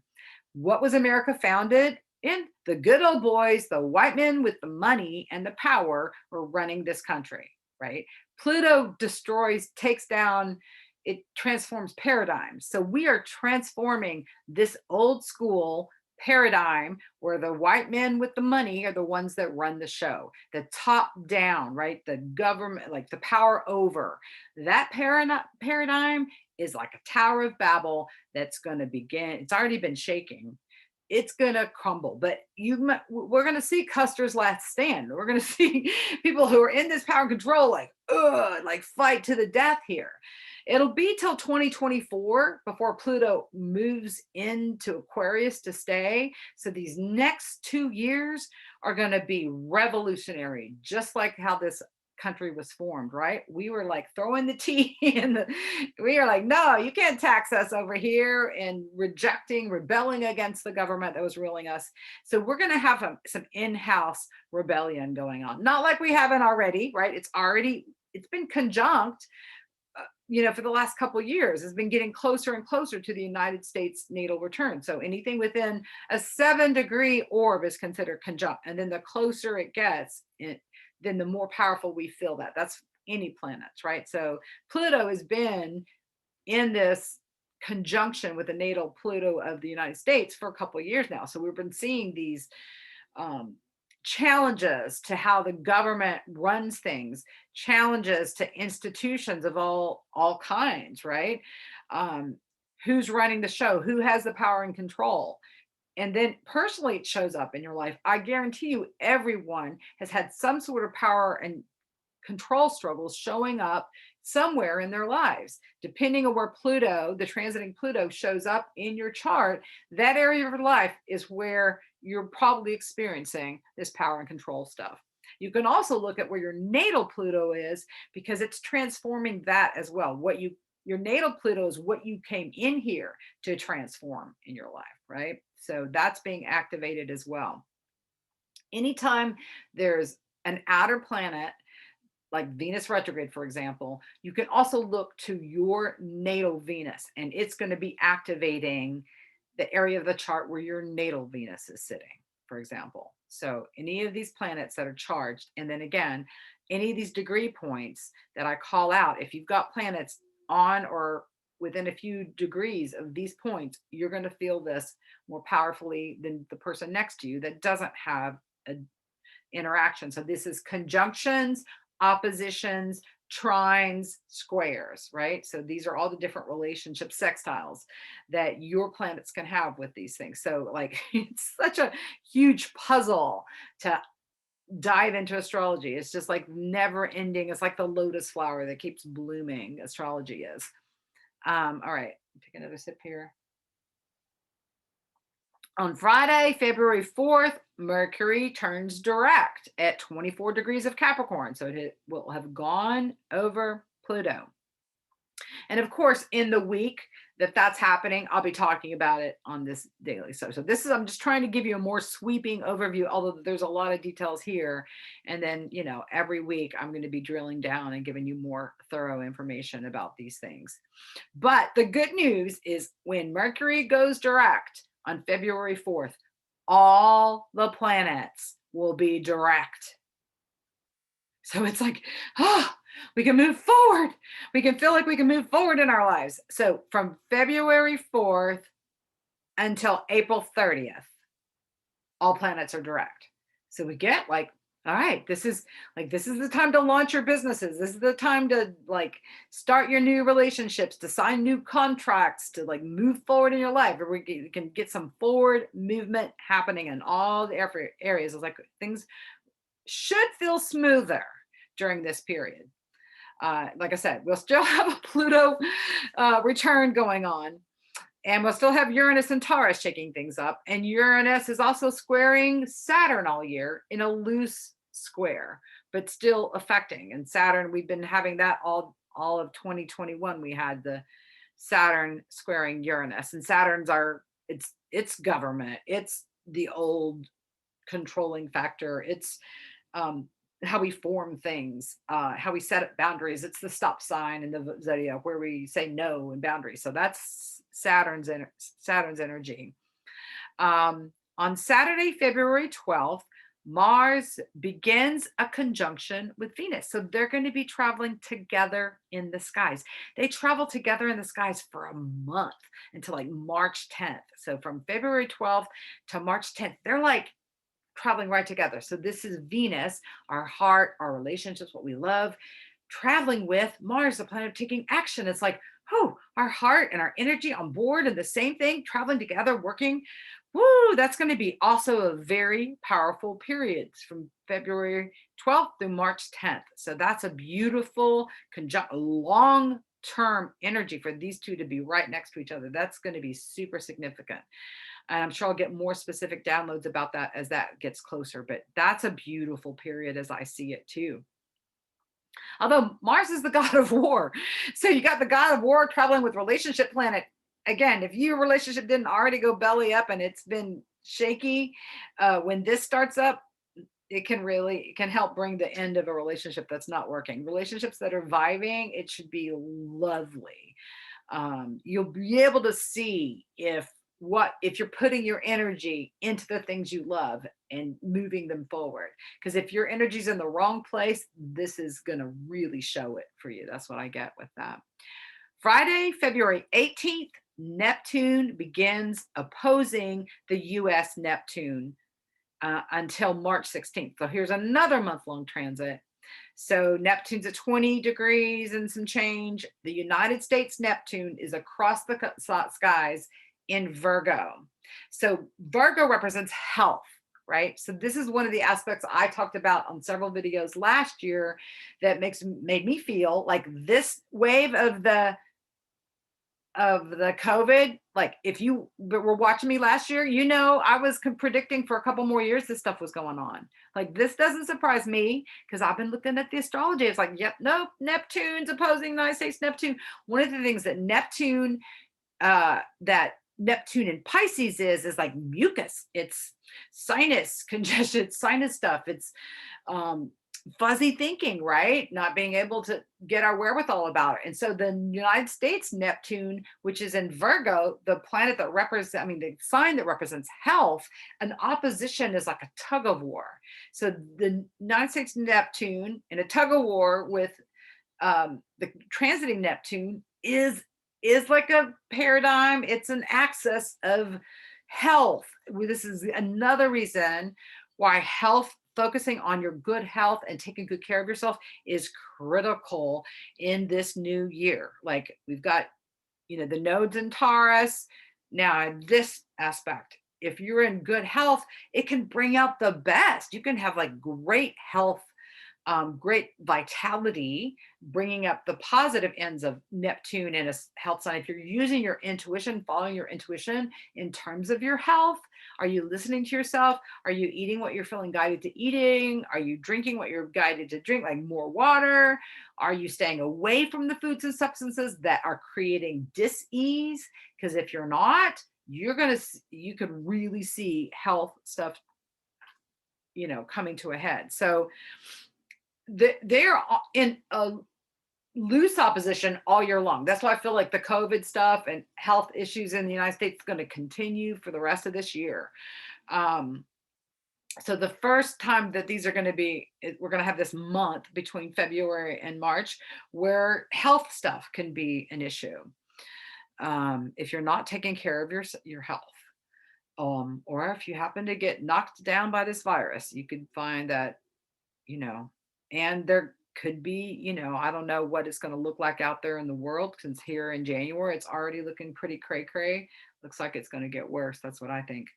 What was America founded in? The good old boys, the white men with the money and the power were running this country, right? Pluto destroys, takes down, it transforms paradigms. So we are transforming this old school paradigm where the white men with the money are the ones that run the show, the top down, right? The government, like the power over. That paradigm is like a Tower of Babel that's going to begin. It's already been shaking. It's going to crumble, but we're going to see Custer's last stand. We're going to see people who are in this power and control, like fight to the death here. It'll be till 2024 before Pluto moves into Aquarius to stay. So these next 2 years are going to be revolutionary, just like how this country was formed, right? We were like throwing the tea we are like, no, you can't tax us over here, and rebelling against the government that was ruling us. So we're going to have some in-house rebellion going on. Not like we haven't already, right? It's been conjunct for the last couple of years. Has been getting closer and closer to the United States natal return. So anything within a 7-degree orb is considered conjunct. And then the closer it gets, then the more powerful we feel that. That's any planets, right? So Pluto has been in this conjunction with the natal Pluto of the United States for a couple of years now. So we've been seeing these challenges to how the government runs things, challenges to institutions of all kinds, right? Who's running the show? Who has the power and control? And then personally, it shows up in your life. I guarantee you, everyone has had some sort of power and control struggles showing up somewhere in their lives. Depending on where Pluto, the transiting Pluto, shows up in your chart, that area of your life is where you're probably experiencing this power and control stuff. You can also look at where your natal Pluto is, because it's transforming that as well. Your natal Pluto is what you came in here to transform in your life, right? So that's being activated as well. Anytime there's an outer planet, like Venus retrograde, for example, you can also look to your natal Venus, and it's going to be activating the area of the chart where your natal Venus is sitting, for example. So any of these planets that are charged, and then again, any of these degree points that I call out, if you've got planets on or within a few degrees of these points, you're going to feel this more powerfully than the person next to you that doesn't have an interaction. So this is conjunctions, oppositions, trines, squares, right? So these are all the different relationship sextiles that your planets can have with these things. So it's such a huge puzzle to dive into astrology. It's just like never ending. It's like the lotus flower that keeps blooming. Astrology is. All right, take another sip here. On Friday, February 4th, Mercury turns direct at 24 degrees of Capricorn. So it will have gone over Pluto. And of course, in the week that's happening, I'll be talking about it on this daily. So this is, I'm just trying to give you a more sweeping overview, although there's a lot of details here. And then, every week I'm going to be drilling down and giving you more thorough information about these things. But the good news is when Mercury goes direct on February 4th, all the planets will be direct. So it's like, we can move forward. We can feel like we can move forward in our lives. So from February 4th until April 30th, all planets are direct. So we get like, all right, this is the time to launch your businesses. This is the time to start your new relationships, to sign new contracts, to move forward in your life. Or we can get some forward movement happening in all the areas. It's like things should feel smoother during this period. Like I said, we'll still have a Pluto return going on, and we'll still have Uranus and Taurus shaking things up. And Uranus is also squaring Saturn all year in a loose square, but still affecting. And Saturn, we've been having that all of 2021. We had the Saturn squaring Uranus, and Saturn's it's government. It's the old controlling factor. It's how we form things, how we set up boundaries. It's the stop sign in the zodiac where we say no and boundaries. So that's Saturn's energy. On Saturday, February 12th, Mars begins a conjunction with Venus. So they're going to be traveling together in the skies. They travel together in the skies for a month until March 10th. So from February 12th to March 10th, they're traveling right together. So this is Venus, our heart, our relationships, what we love, traveling with Mars, the planet taking action. It's our heart and our energy on board and the same thing, traveling together, working. Woo, that's going to be also a very powerful period from February 12th through March 10th. So that's a beautiful long-term energy for these two to be right next to each other. That's going to be super significant. And I'm sure I'll get more specific downloads about that as that gets closer. But that's a beautiful period as I see it too. Although Mars is the god of war. So you got the god of war traveling with relationship planet. Again, if your relationship didn't already go belly up and it's been shaky, when this starts up, it can help bring the end of a relationship that's not working. Relationships that are vibing, it should be lovely. You'll be able to see if you're putting your energy into the things you love and moving them forward. Because if your energy's in the wrong place, this is going to really show it for you. That's what I get with that. Friday, February 18th, Neptune begins opposing the US Neptune until March 16th. So here's another month-long transit. So Neptune's at 20 degrees and some change. The United States Neptune is across the skies in Virgo. So Virgo represents health, right? So this is one of the aspects I talked about on several videos last year that made me feel like this wave of the COVID, if you were watching me last year, I was predicting for a couple more years this stuff was going on. This doesn't surprise me because I've been looking at the astrology. It's yep, nope, Neptune's opposing United States Neptune. One of the things that Neptune in Pisces is mucus. It's sinus congestion, it's sinus stuff. It's fuzzy thinking, right? Not being able to get our wherewithal about it. And so the United States Neptune, which is in Virgo, the planet that the sign that represents health, an opposition is like a tug of war. So the United States Neptune in a tug of war with the transiting Neptune is like a paradigm. It's an axis of health. This is another reason why focusing on your good health and taking good care of yourself is critical in this new year. We've got, the nodes in Taurus. Now, this aspect, if you're in good health, it can bring out the best. You can have great health great vitality, bringing up the positive ends of Neptune in a health sign. If you're using your intuition, following your intuition in terms of your health, are you listening to yourself? Are you eating what you're feeling guided to eating? Are you drinking what you're guided to drink, like more water? Are you staying away from the foods and substances that are creating dis-ease? Because if you're not, you could really see health stuff, coming to a head. So they're in a loose opposition all year long. That's why I feel like the COVID stuff and health issues in the United States is going to continue for the rest of this year. So the first time that these are going to be, we're going to have this month between February and March where health stuff can be an issue. If you're not taking care of your health, or if you happen to get knocked down by this virus, you could find that, and there could be, I don't know what it's going to look like out there in the world, since here in January, it's already looking pretty cray-cray. Looks like it's going to get worse. That's what I think.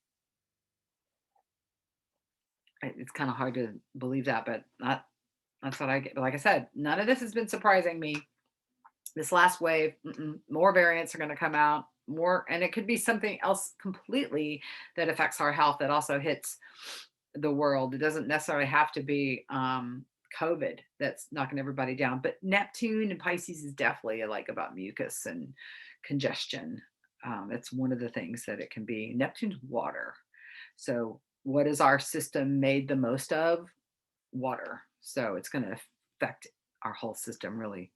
It's kind of hard to believe that, but that's what I get. But like I said, none of this has been surprising me. This last wave, more variants are going to come out, and it could be something else completely that affects our health that also hits the world. It doesn't necessarily have to be COVID that's knocking everybody down, but Neptune and Pisces is definitely like about mucus and congestion. It's one of the things that it can be. Neptune's water. So what is our system made the most of? Water. So it's going to affect our whole system, really.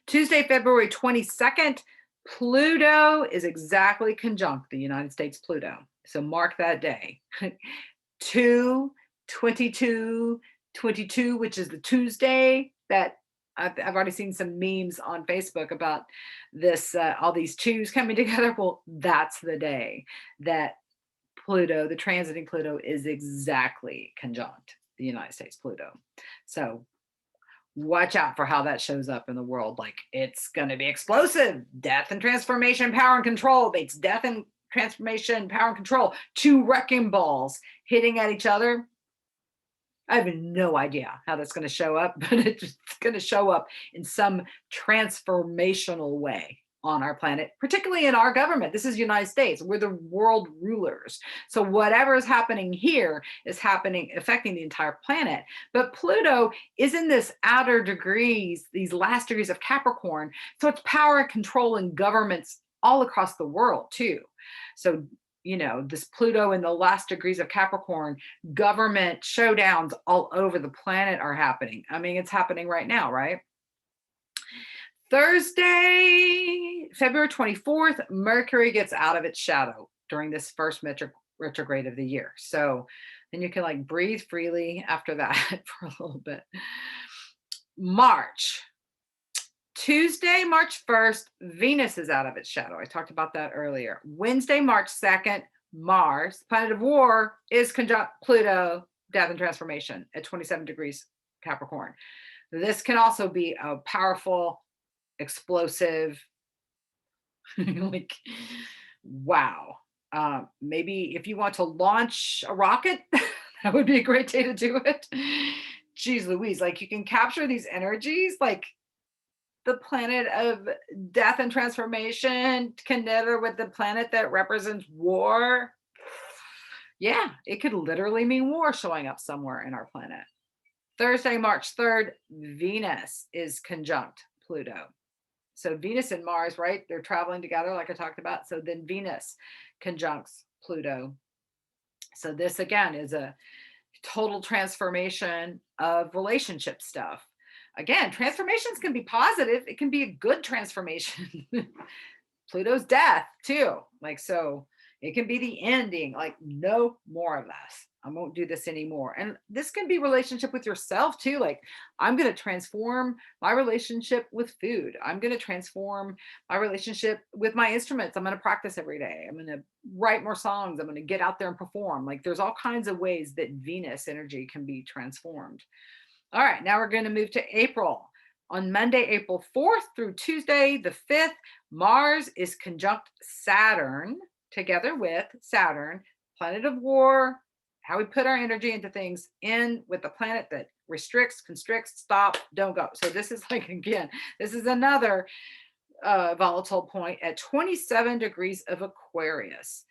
Tuesday, February 22nd, Pluto is exactly conjunct the United States Pluto. So mark that day. 2/22/22, which is the Tuesday that I've already seen some memes on Facebook about this, all these twos coming together. Well, that's the day that Pluto, the transiting Pluto, is exactly conjunct the United States Pluto. So watch out for how that shows up in the world. Like, it's going to be explosive. Death and transformation, power and control. It's death and transformation, power and control. Two wrecking balls hitting at each other. I have no idea how that's going to show up, but it's going to show up in some transformational way on our planet, particularly in our government. This is the United States. We're the world rulers. So whatever is happening here is affecting the entire planet. But Pluto is in this outer degrees, these last degrees of Capricorn. So it's power and control in governments all across the world too. So, this Pluto in the last degrees of Capricorn, government showdowns all over the planet are happening. I mean, it's happening right now, right? Thursday, February 24th, Mercury gets out of its shadow during this first retrograde of the year. So then you can breathe freely after that for a little bit. March. Tuesday, March 1st, Venus is out of its shadow. I talked about that earlier. Wednesday, March 2nd, Mars, planet of war, is conjunct Pluto, death and transformation at 27 degrees Capricorn. This can also be a powerful, explosive, wow. Maybe if you want to launch a rocket, that would be a great day to do it. Jeez Louise, you can capture these energies, the planet of death and transformation together with the planet that represents war. Yeah, it could literally mean war showing up somewhere in our planet. Thursday, March 3rd, Venus is conjunct Pluto. So Venus and Mars, right? They're traveling together like I talked about. So then Venus conjuncts Pluto. So this again is a total transformation of relationship stuff. Again, transformations can be positive. It can be a good transformation. Pluto's death too. So it can be the ending, no more of this. I won't do this anymore. And this can be relationship with yourself too. I'm going to transform my relationship with food. I'm going to transform my relationship with my instruments. I'm going to practice every day. I'm going to write more songs. I'm going to get out there and perform. There's all kinds of ways that Venus energy can be transformed. All right, now we're going to move to April. On Monday, April 4th through Tuesday, the 5th, Mars is conjunct Saturn, together with Saturn, planet of war, how we put our energy into things in with the planet that restricts, constricts, stop, don't go. So this is like, again, this is another volatile point at 27 degrees of Aquarius.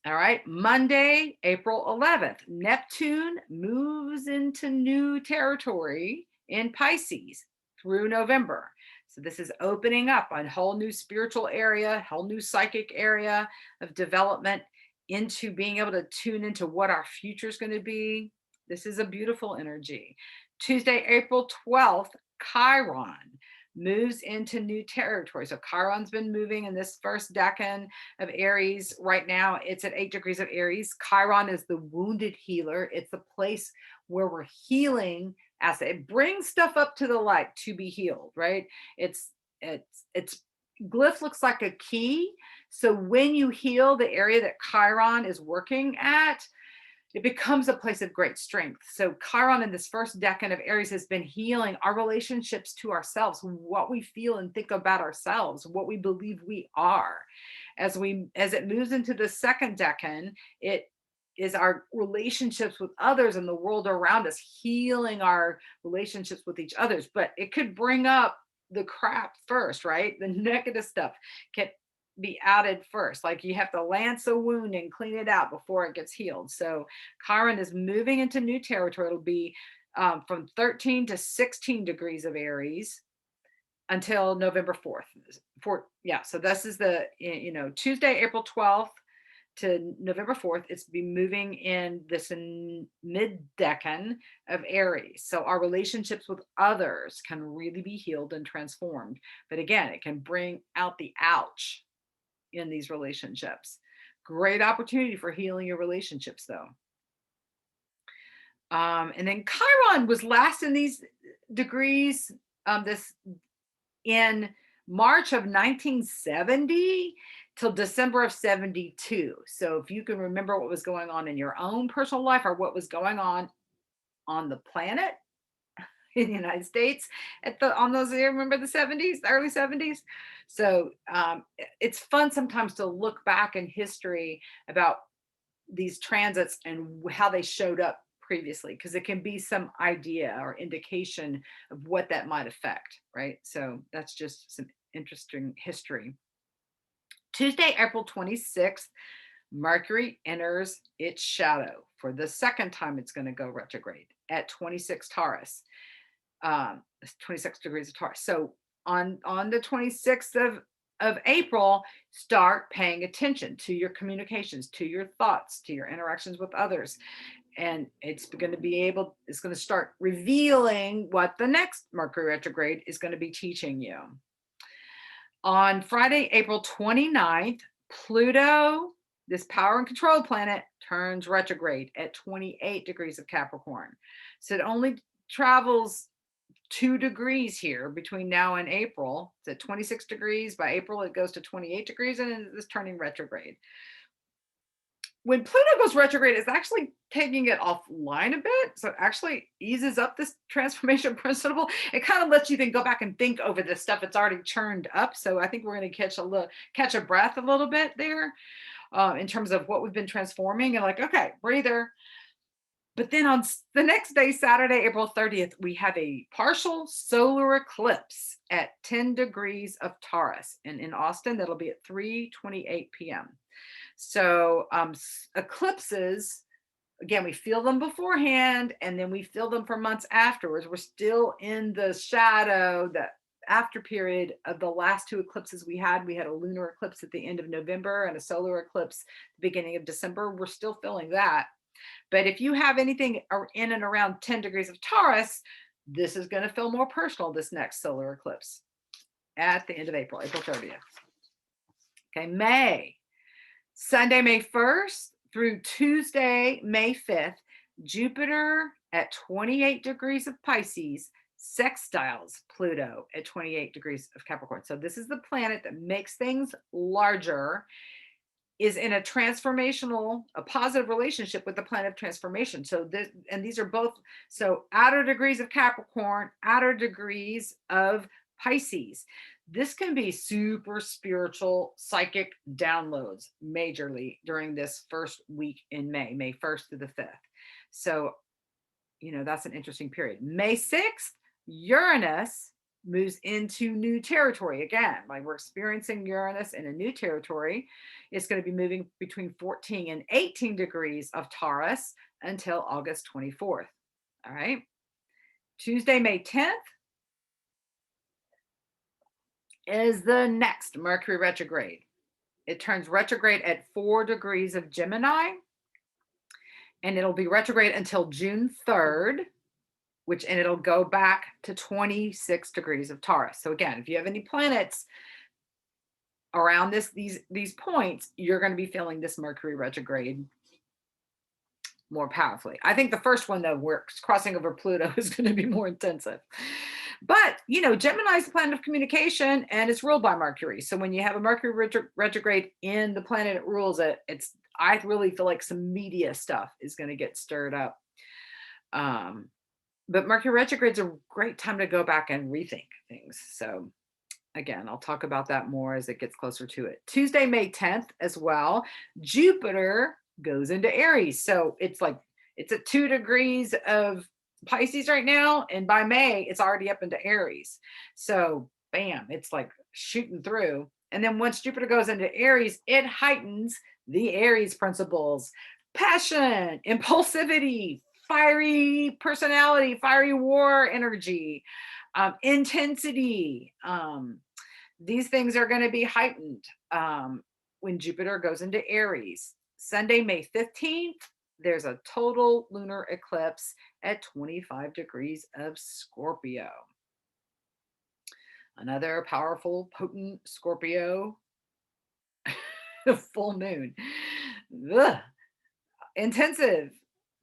All right, Monday, April 11th, Neptune moves into new territory in Pisces through November. So this is opening up a whole new spiritual area, whole new psychic area of development into being able to tune into what our future is going to be. This is a beautiful energy. Tuesday, April 12th, Chiron moves into new territory. So Chiron's been moving in this first decan of Aries. Right now, it's at 8 degrees of Aries. Chiron is the wounded healer. It's the place where we're healing as it brings stuff up to the light to be healed, right? It's glyph looks like a key. So when you heal the area that Chiron is working at, it becomes a place of great strength. So Chiron in this first decan of Aries has been healing our relationships to ourselves, what we feel and think about ourselves, what we believe we are. As it moves into the second decan, it is our relationships with others and the world around us, healing our relationships with each others. But it could bring up the crap first, right? The negative stuff can be added first. Like you have to lance a wound and clean it out before it gets healed. So Chiron is moving into new territory. It'll be from 13 to 16 degrees of Aries until November 4th. Yeah, so this is the, Tuesday, April 12th to November 4th. It's be moving in this mid-decan of Aries. So our relationships with others can really be healed and transformed. But again, it can bring out the ouch in these relationships. Great opportunity for healing your relationships, though. And then Chiron was last in these degrees this in March of 1970 till December of 72. So if you can remember what was going on in your own personal life or what was going on the planet in the United States on those, remember the 70s, the early 70s. So it's fun sometimes to look back in history about these transits and how they showed up previously, because it can be some idea or indication of what that might affect, right? So that's just some interesting history. Tuesday, April 26th, Mercury enters its shadow for the second time. It's going to go retrograde at 26 Taurus. 26 degrees of Taurus. So on the 26th of April, start paying attention to your communications, to your thoughts, to your interactions with others. And it's going to start revealing what the next Mercury retrograde is going to be teaching you. On Friday, April 29th, Pluto, this power and control planet, turns retrograde at 28 degrees of Capricorn. So it only travels 2 degrees here between now and April. It's at 26 degrees. By April, it goes to 28 degrees and it is turning retrograde. When Pluto goes retrograde, it's actually taking it offline a bit. So it actually eases up this transformation principle. It kind of lets you then go back and think over this stuff. It's already churned up. So I think we're going to catch a breath a little bit there in terms of what we've been transforming, and like, okay, breather. But then on the next day, Saturday, April 30th, we have a partial solar eclipse at 10 degrees of Taurus. And in Austin, that'll be at 3:28 p.m. So eclipses, again, we feel them beforehand, and then we feel them for months afterwards. We're still in the shadow, the after period of the last 2 eclipses we had. We had a lunar eclipse at the end of November and a solar eclipse at the beginning of December. We're still feeling that. But if you have anything in and around 10 degrees of Taurus, this is going to feel more personal, this next solar eclipse at the end of April, April 30th. Okay, Sunday, May 1st through Tuesday, May 5th, Jupiter at 28 degrees of Pisces sextiles Pluto at 28 degrees of Capricorn. So this is the planet that makes things larger, is in a positive relationship with the planet of transformation. So these are both, so outer degrees of Capricorn, outer degrees of Pisces. This can be super spiritual, psychic downloads majorly during this first week in May, May 1st through the 5th. So, that's an interesting period. May 6th, Uranus moves into new territory again. Like we're experiencing Uranus in a new territory. It's going to be moving between 14 and 18 degrees of Taurus until August 24th. All right. Tuesday, May 10th is the next Mercury retrograde. It turns retrograde at 4 degrees of Gemini, and it'll be retrograde until June 3rd, and it'll go back to 26 degrees of Taurus. So again, if you have any planets around these points, you're going to be feeling this Mercury retrograde more powerfully. I think the first one, though, where it's crossing over Pluto, is going to be more intensive. But, Gemini is the planet of communication, and it's ruled by Mercury. So when you have a Mercury retrograde in the planet it rules it, I really feel like some media stuff is going to get stirred up. But Mercury retrograde is a great time to go back and rethink things. So again, I'll talk about that more as it gets closer to it. Tuesday, May 10th as well, Jupiter goes into Aries. So it's at 2 degrees of Pisces right now, and by May it's already up into Aries. So bam, it's like shooting through. And then once Jupiter goes into Aries, it heightens the Aries principles: passion, impulsivity, fiery personality, fiery war energy, intensity. These things are going to be heightened when Jupiter goes into Aries. Sunday, May 15th, there's a total lunar eclipse at 25 degrees of Scorpio. Another powerful, potent Scorpio full moon. Ugh. Intensive,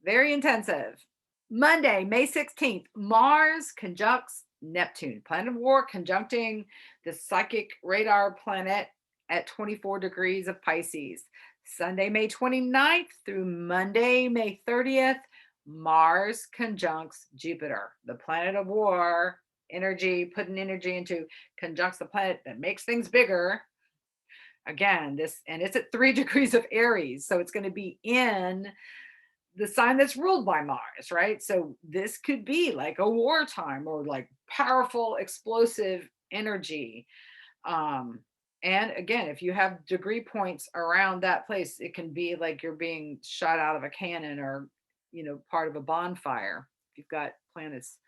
very intensive. Monday, May 16th, Mars conjuncts Neptune, planet of war, conjuncting the psychic radar planet at 24 degrees of Pisces. Sunday, May 29th through Monday, May 30th, Mars conjuncts Jupiter, the planet of war, energy, putting energy into, conjuncts the planet that makes things bigger. Again, it's at 3 degrees of Aries, so it's going to be in the sign that's ruled by Mars, right? So this could be like a wartime or like powerful, explosive energy. And again, if you have degree points around that place, it can be like you're being shot out of a cannon or, part of a bonfire. If you've got planets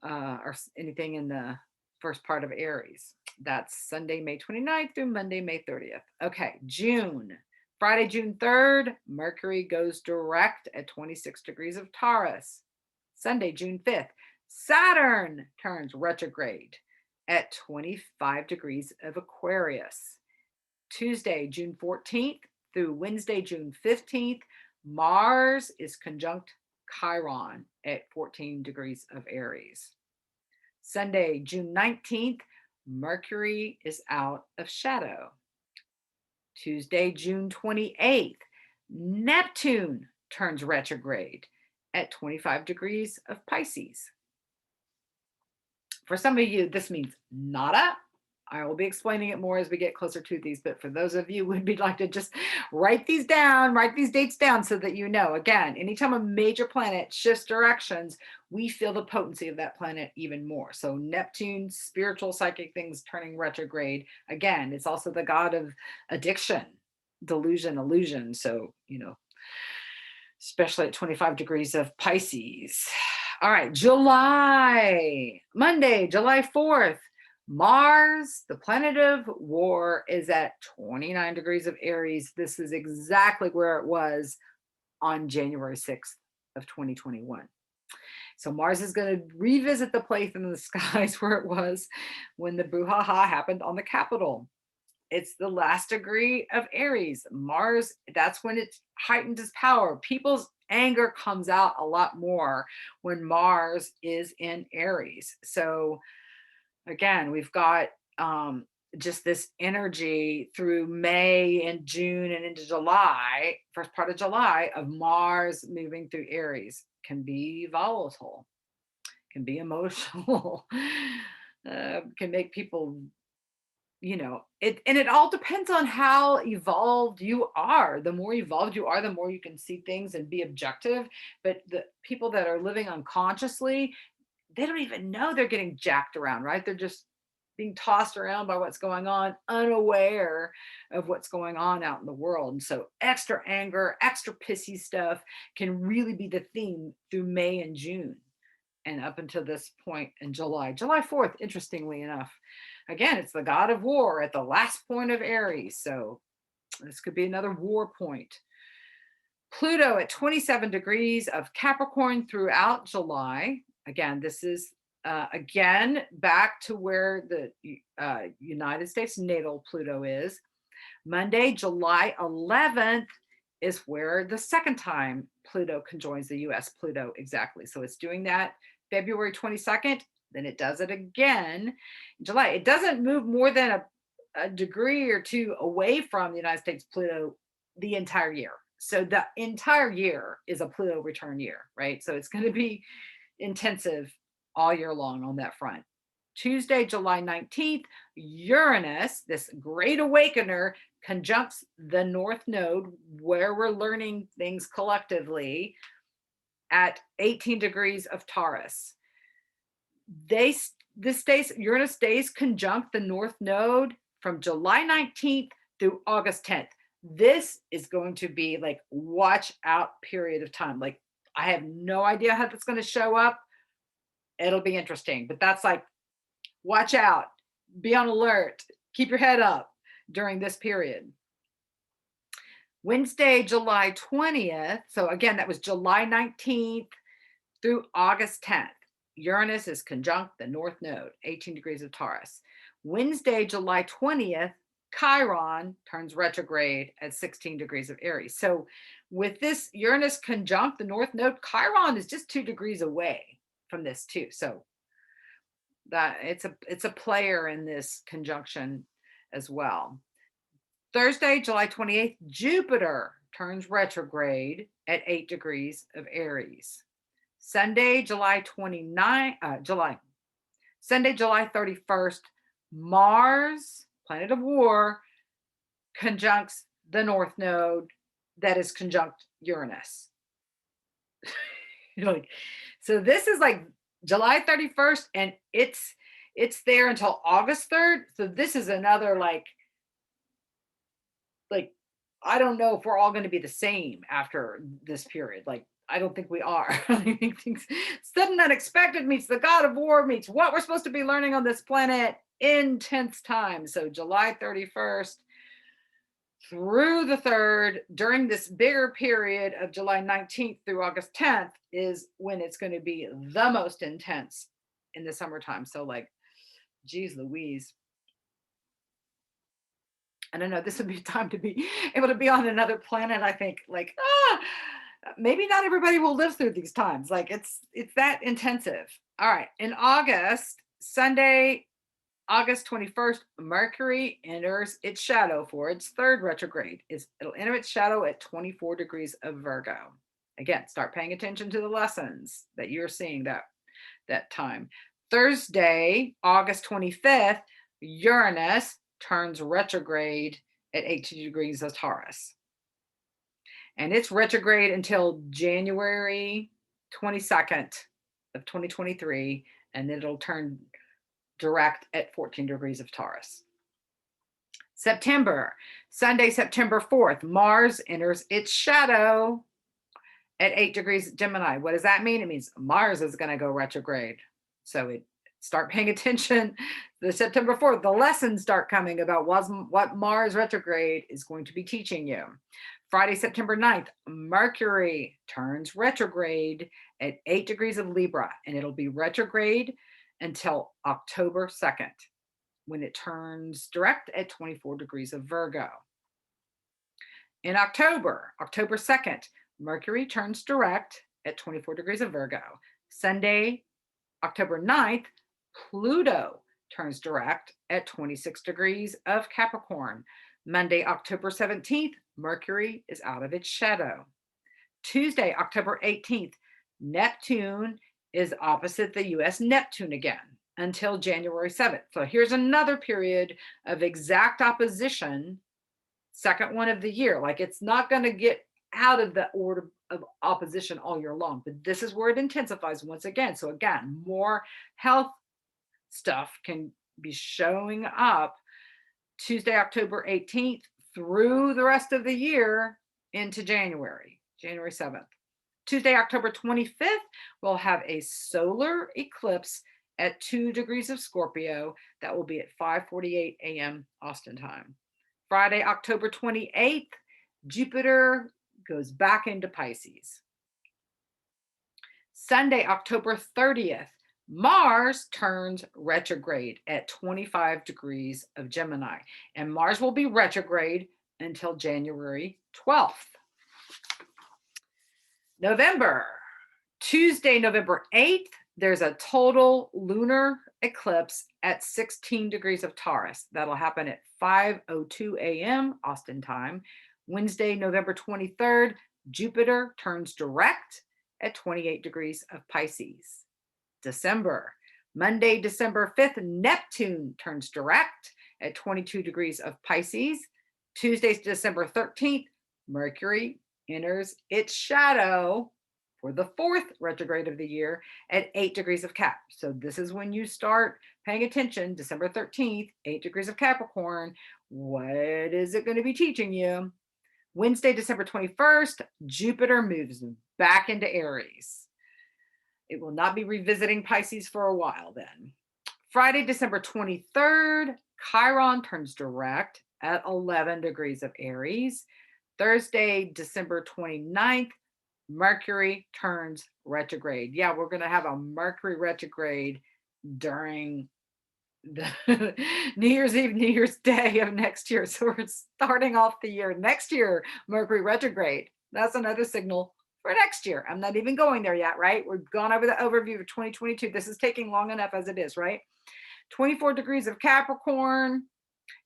or anything in the first part of Aries. That's Sunday, May 29th through Monday, May 30th. Okay, June. Friday, June 3rd, Mercury goes direct at 26 degrees of Taurus. Sunday, June 5th, Saturn turns retrograde at 25 degrees of Aquarius. Tuesday, June 14th through Wednesday, June 15th, Mars is conjunct Chiron at 14 degrees of Aries. Sunday, June 19th, Mercury is out of shadow. Tuesday, June 28th, Neptune turns retrograde at 25 degrees of Pisces. For some of you, this means nada. I will be explaining it more as we get closer to these, but for those of you who would like to just write these dates down so that you know. Again, anytime a major planet shifts directions, we feel the potency of that planet even more. So Neptune, spiritual, psychic things turning retrograde. Again, it's also the god of addiction, delusion, illusion. So, especially at 25 degrees of Pisces. All right, July, Monday, July 4th. Mars, the planet of war, is at 29 degrees of Aries. This is exactly where it was on January 6th of 2021. So Mars is going to revisit the place in the skies where it was when the brouhaha happened on the Capitol. It's the last degree of Aries. Mars, that's when it heightened its power. People's anger comes out a lot more when Mars is in Aries. So again, we've got just this energy through May and June and into July, first part of July, of Mars moving through Aries. Can be volatile, can be emotional, can make people and it all depends on how evolved you are. The more evolved you are, the more you can see things and be objective. But the people that are living unconsciously, they don't even know they're getting jacked around, right? They're just being tossed around by what's going on, unaware of what's going on out in the world. And so extra anger, extra pissy stuff can really be the theme through May and June and up until this point in July. July 4th, interestingly enough. Again, it's the god of war at the last point of Aries. So this could be another war point. Pluto at 27 degrees of Capricorn throughout July. Again, this is again back to where the United States natal Pluto is. Monday, July 11th is where the second time Pluto conjoins the US Pluto exactly. So it's doing that February 22nd, then it does it again in July. It doesn't move more than a degree or two away from the United States Pluto the entire year. So the entire year is a Pluto return year, right? So it's going to be intensive all year long on that front. Tuesday, July 19th, Uranus, this great awakener, conjuncts the North Node where we're learning things collectively at 18 degrees of Taurus. Uranus stays conjunct the North Node from July 19th through August 10th. This is going to be like watch out period of time. Like I have no idea how that's going to show up. It'll be interesting, but that's like watch out, be on alert, keep your head up during this period. Wednesday, July 20th. So again, that was July 19th through August 10th. Uranus is conjunct the North Node, 18 degrees of Taurus. Wednesday, July 20th, Chiron turns retrograde at 16 degrees of Aries. So with this Uranus conjunct the North Node, Chiron is just 2 degrees away from this too. So that it's a player in this conjunction as well. Thursday, July 28th, Jupiter turns retrograde at 8 degrees of Aries. Sunday, July 31st, Mars, planet of war, conjuncts the North Node that is conjunct Uranus. So this is like July 31st, and it's there until August 3rd. So this is another like I don't know if we're all going to be the same after this period. Like I don't think we are. Sudden unexpected meets the god of war meets what we're supposed to be learning on this planet. Intense time. So July 31st through the 3rd, during this bigger period of July 19th through August 10th is when it's going to be the most intense in the summertime. So like, geez Louise. I don't know, this would be time to be able to be on another planet. I think like, maybe not everybody will live through these times. Like it's that intensive. All right. In August, Sunday, August 21st, Mercury enters its shadow for its 3rd retrograde. It'll enter its shadow at 24 degrees of Virgo. Again, start paying attention to the lessons that you're seeing that time. Thursday, August 25th, Uranus turns retrograde at 18 degrees of Taurus. And it's retrograde until January 22nd of 2023, and then it'll turn direct at 14 degrees of Taurus. September, Sunday, September 4th, Mars enters its shadow at 8 degrees Gemini. What does that mean? It means Mars is going to go retrograde. So start paying attention. The September 4th, the lessons start coming about what Mars retrograde is going to be teaching you. Friday, September 9th, Mercury turns retrograde at 8 degrees of Libra, and it'll be retrograde until October 2nd, when it turns direct at 24 degrees of Virgo. In October 2nd, Mercury turns direct at 24 degrees of Virgo. Sunday, October 9th, Pluto turns direct at 26 degrees of Capricorn. Monday, October 17th, Mercury is out of its shadow. Tuesday, October 18th, Neptune is opposite the US Neptune again. until January 7th. So here's another period of exact opposition, second one of the year. Like it's not going to get out of the order of opposition all year long, but this is where it intensifies once again. So again, more health stuff can be showing up Tuesday, October 18th through the rest of the year into January 7th. Tuesday, October 25th, we'll have a solar eclipse at 2 degrees of Scorpio. That will be at 5:48 a.m. Austin time. Friday, October 28th, Jupiter goes back into Pisces. Sunday, October 30th, Mars turns retrograde at 25 degrees of Gemini, and Mars will be retrograde until January 12th. November, Tuesday, November 8th, there's a total lunar eclipse at 16 degrees of Taurus. That'll happen at 5:02 a.m. Austin time. Wednesday, November 23rd, Jupiter turns direct at 28 degrees of Pisces. December, Monday, December 5th, Neptune turns direct at 22 degrees of Pisces. Tuesday, December 13th, Mercury enters its shadow for the fourth retrograde of the year at 8 degrees of Cap. So this is when you start paying attention. December 13th, 8 degrees of Capricorn. What is it going to be teaching you? Wednesday, December 21st, Jupiter moves back into Aries. It will not be revisiting Pisces for a while then. Friday, December 23rd, Chiron turns direct at 11 degrees of Aries. Thursday, December 29th, Mercury turns retrograde. Yeah, we're going to have a Mercury retrograde during the New Year's Eve, New Year's Day of next year. So we're starting off the year next year, Mercury retrograde. That's another signal for next year. I'm not even going there yet, right? We've gone over the overview of 2022. This is taking long enough as it is, right? 24 degrees of Capricorn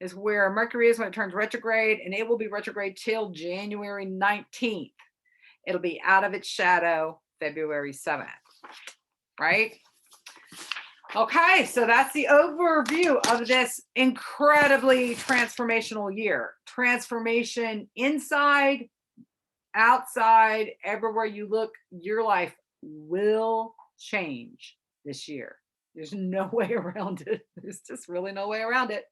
is where Mercury is when it turns retrograde, and it will be retrograde till January 19th. It'll be out of its shadow February 7th, right? Okay, so that's the overview of this incredibly transformational year. Transformation inside, outside, everywhere you look, your life will change this year. There's no way around it. There's just really no way around it.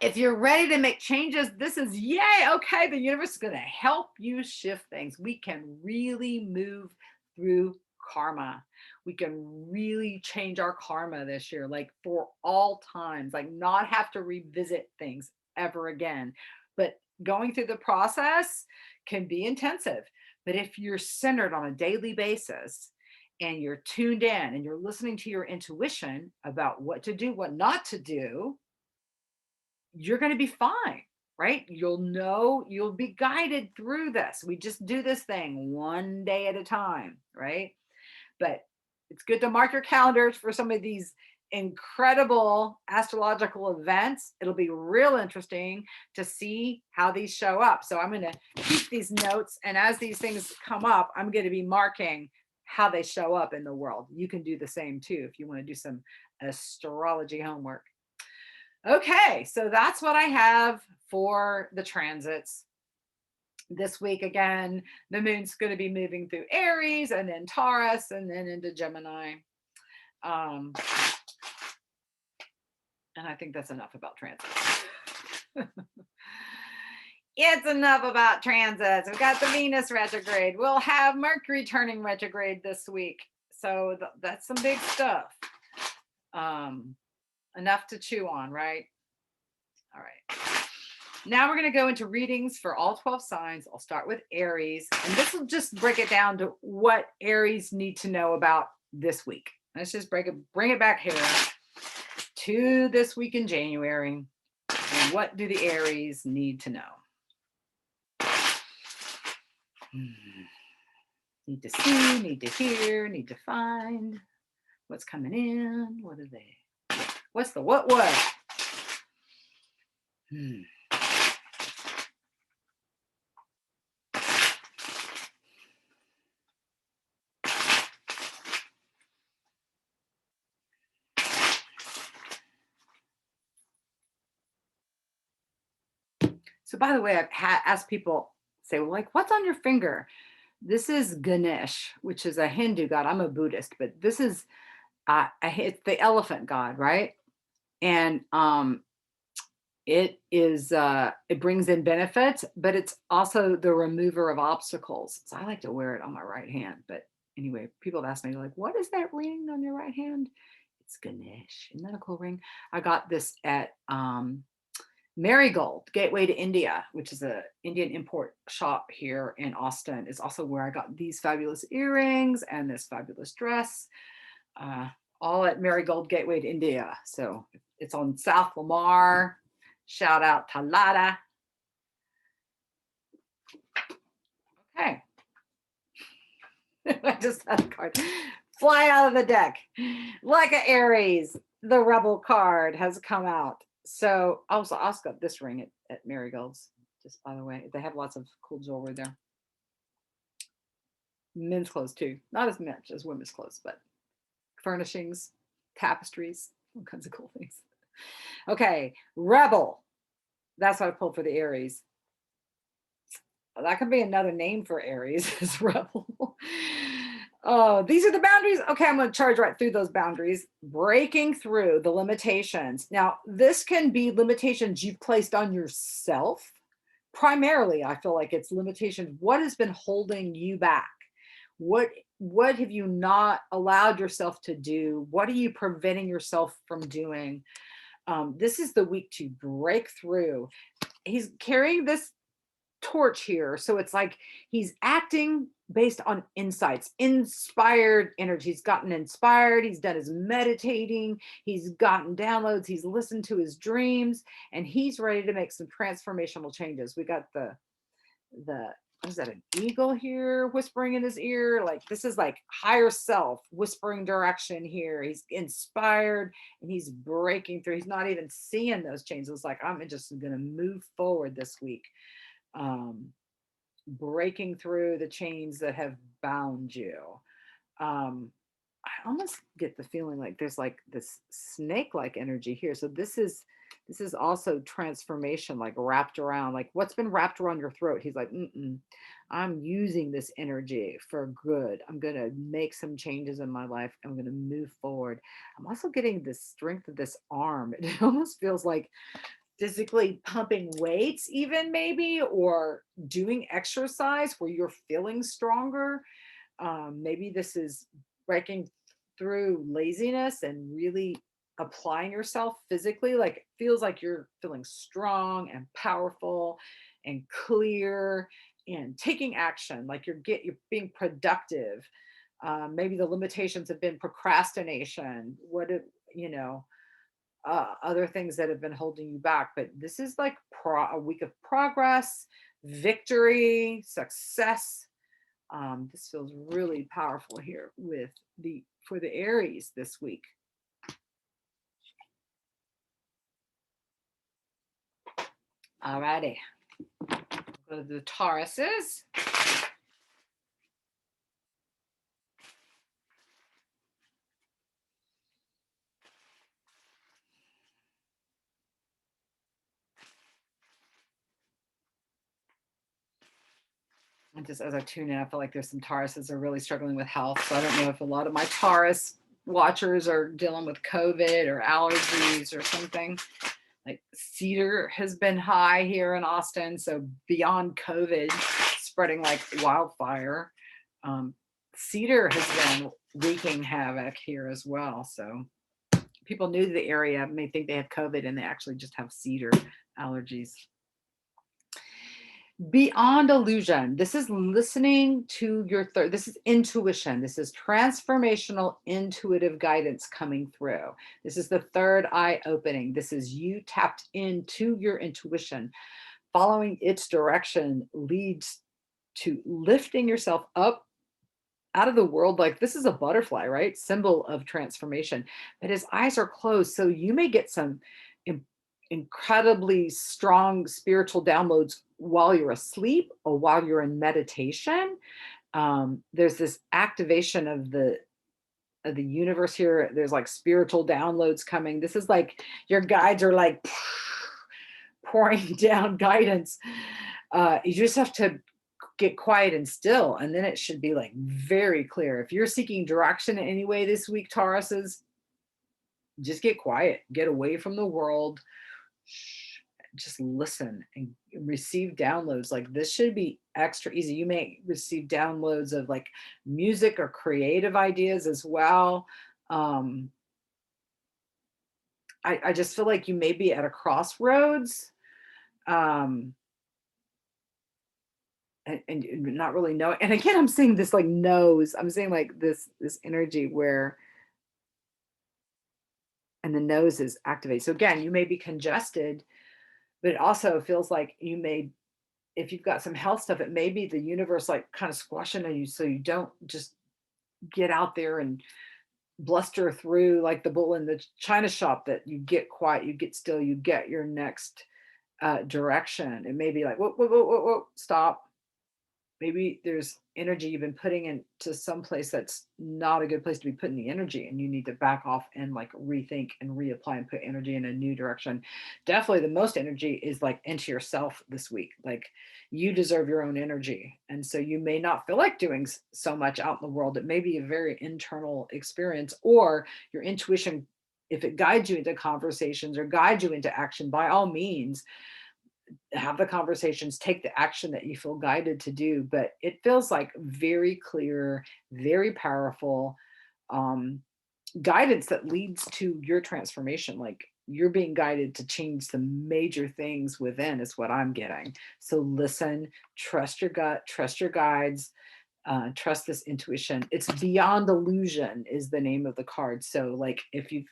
If you're ready to make changes, this is yay. Okay, the universe is going to help you shift things. We can really move through karma. We can really change our karma this year, like for all times, like not have to revisit things ever again. But going through the process can be intensive. But if you're centered on a daily basis and you're tuned in and you're listening to your intuition about what to do, what not to do, you're going to be fine, right? You'll know, you'll be guided through this. We just do this thing one day at a time, right? But it's good to mark your calendars for some of these incredible astrological events. It'll be real interesting to see how these show up. So I'm going to keep these notes, and as these things come up, I'm going to be marking how they show up in the world. You can do the same too if you want to do some astrology homework. Okay, so that's what I have for the transits this week. Again, the moon's going to be moving through Aries and then Taurus and then into Gemini. And I think that's enough about transits. It's enough about transits. We've got the Venus retrograde. We'll have Mercury turning retrograde this week. So that's some big stuff. Enough to chew on, right? All right. Now we're going to go into readings for all 12 signs. I'll start with Aries, and this will just break it down to what Aries need to know about this week. Let's just bring it back here to this week in January. And what do the Aries need to know? Need to see, need to hear, need to find. What's coming in? What are they? What's the what? So by the way, I've asked people, say, well, like, what's on your finger? This is Ganesh, which is a Hindu god. I'm a Buddhist, but this is it's the elephant god, right? And it brings in benefits, but it's also the remover of obstacles. So I like to wear it on my right hand. But anyway, people have asked me, like, what is that ring on your right hand? It's Ganesh. Isn't that a cool ring? I got this at Marigold, Gateway to India, which is a Indian import shop here in Austin. It's also where I got these fabulous earrings and this fabulous dress, all at Marigold, Gateway to India. So it's on South Lamar. Shout out to Lada. Okay. I just had a card fly out of the deck. Like an Aries, the Rebel card has come out. So also got this ring at Marigold's, just by the way. They have lots of cool jewelry there. Men's clothes too. Not as much as women's clothes, but furnishings, tapestries, all kinds of cool things. Okay, Rebel. That's what I pulled for the Aries. That could be another name for Aries, is Rebel. Oh, these are the boundaries. Okay, I'm going to charge right through those boundaries, breaking through the limitations. Now, this can be limitations you've placed on yourself. Primarily, I feel like it's limitations. What has been holding you back? What have you not allowed yourself to do? What are you preventing yourself from doing? This is the week to break through. He's carrying this torch here. So it's like he's acting based on insights, inspired energy. He's gotten inspired. He's done his meditating. He's gotten downloads. He's listened to his dreams, and he's ready to make some transformational changes. We got the what is that, an eagle here whispering in his ear? Like, this is like higher self whispering direction here. He's inspired and he's breaking through. He's not even seeing those changes. It's like, I'm just going to move forward this week. Breaking through the chains that have bound you. I almost get the feeling like there's like this snake-like energy here. So this is also transformation, like wrapped around, like what's been wrapped around your throat. He's like, I'm using this energy for good. I'm going to make some changes in my life. I'm going to move forward. I'm also getting the strength of this arm. It almost feels like physically pumping weights, even maybe, or doing exercise where you're feeling stronger. Maybe this is breaking through laziness and really applying yourself physically. Like, it feels like you're feeling strong and powerful and clear and taking action. Like you're being productive. Maybe the limitations have been procrastination. Other things that have been holding you back. But this is like a week of progress, victory, success. This feels really powerful here for the Aries this week. All righty. Go to the Tauruses. And just as I tune in, I feel like there's some Tauruses are really struggling with health. So I don't know if a lot of my Taurus watchers are dealing with COVID or allergies or something. Like cedar has been high here in Austin. So beyond COVID spreading like wildfire, cedar has been wreaking havoc here as well. So people new to the area may think they have COVID and they actually just have cedar allergies. Beyond illusion. This is listening to your this is intuition. This is transformational intuitive guidance coming through. This is the third eye opening. This is you tapped into your intuition. Following its direction leads to lifting yourself up out of the world. Like, this is a butterfly, right? Symbol of transformation. But his eyes are closed. So you may get some incredibly strong spiritual downloads while you're asleep or while you're in meditation. There's this activation of the universe here. There's like spiritual downloads coming. This is like your guides are like pouring down guidance. You just have to get quiet and still, and then it should be like very clear. If you're seeking direction in any way this week, Tauruses, just get quiet, get away from the world. Shh, just listen and receive downloads. Like this should be extra easy. You may receive downloads of like music or creative ideas as well. Um, I just feel like you may be at a crossroads. Um, and not really know. And again, I'm seeing this like nose. I'm seeing like this energy where, and the nose is activated. So again, you may be congested, but it also feels like you may, if you've got some health stuff, it may be the universe like kind of squashing on you so you don't just get out there and bluster through like the bull in the china shop, that you get quiet, you get still, you get your next direction. It may be like, whoa, whoa, whoa, whoa, whoa, stop. Maybe there's energy you've been putting into some place that's not a good place to be putting the energy, and you need to back off and like rethink and reapply and put energy in a new direction. Definitely the most energy is like into yourself this week. Like you deserve your own energy. And so you may not feel like doing so much out in the world. It may be a very internal experience, or your intuition, if it guides you into conversations or guides you into action, by all means, have the conversations, take the action that you feel guided to do. But it feels like very clear, very powerful um, guidance that leads to your transformation. Like you're being guided to change the major things within, is what I'm getting. So listen, trust your gut, trust your guides, trust this intuition. It's beyond illusion is the name of the card. So like if you've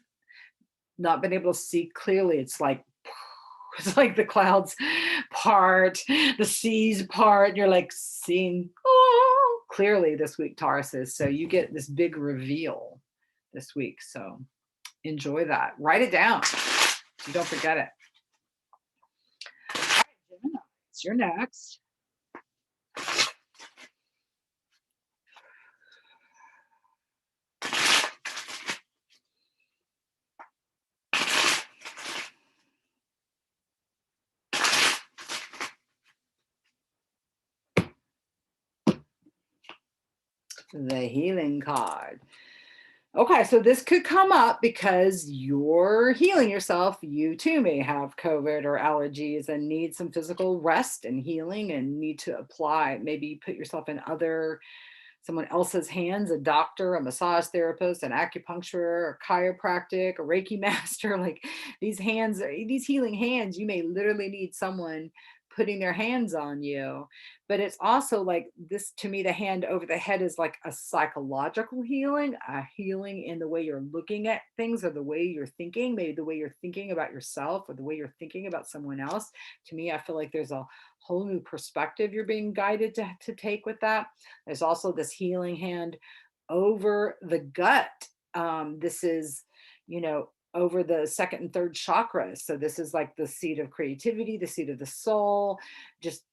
not been able to see clearly, it's like it's like the clouds part, the seas part, and you're like seeing clearly this week, Tauruses. So you get this big reveal this week. So enjoy that. Write it down so don't forget it. All right, Gemini, you're next. The healing card. Okay, so this could come up because you're healing yourself. You too may have COVID or allergies and need some physical rest and healing and need to apply. Maybe you put yourself in someone else's hands, a doctor, a massage therapist, an acupuncturist, a chiropractic, a Reiki master. Like these hands, these healing hands, you may literally need someone putting their hands on you. But it's also like this, to me, the hand over the head is like a psychological healing, a healing in the way you're looking at things or the way you're thinking, maybe the way you're thinking about yourself or the way you're thinking about someone else. To me, I feel like there's a whole new perspective you're being guided to take with that. There's also this healing hand over the gut. This is, you know, over the second and third chakras. So this is like the seat of creativity, the seat of the soul, just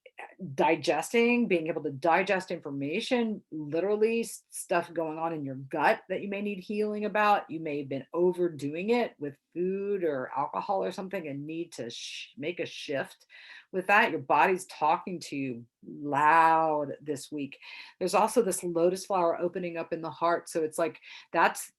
digesting, being able to digest information, literally stuff going on in your gut that you may need healing about. You may have been overdoing it with food or alcohol or something and need to make a shift with that. Your body's talking to you loud this week. There's also this lotus flower opening up in the heart. So it's like, that's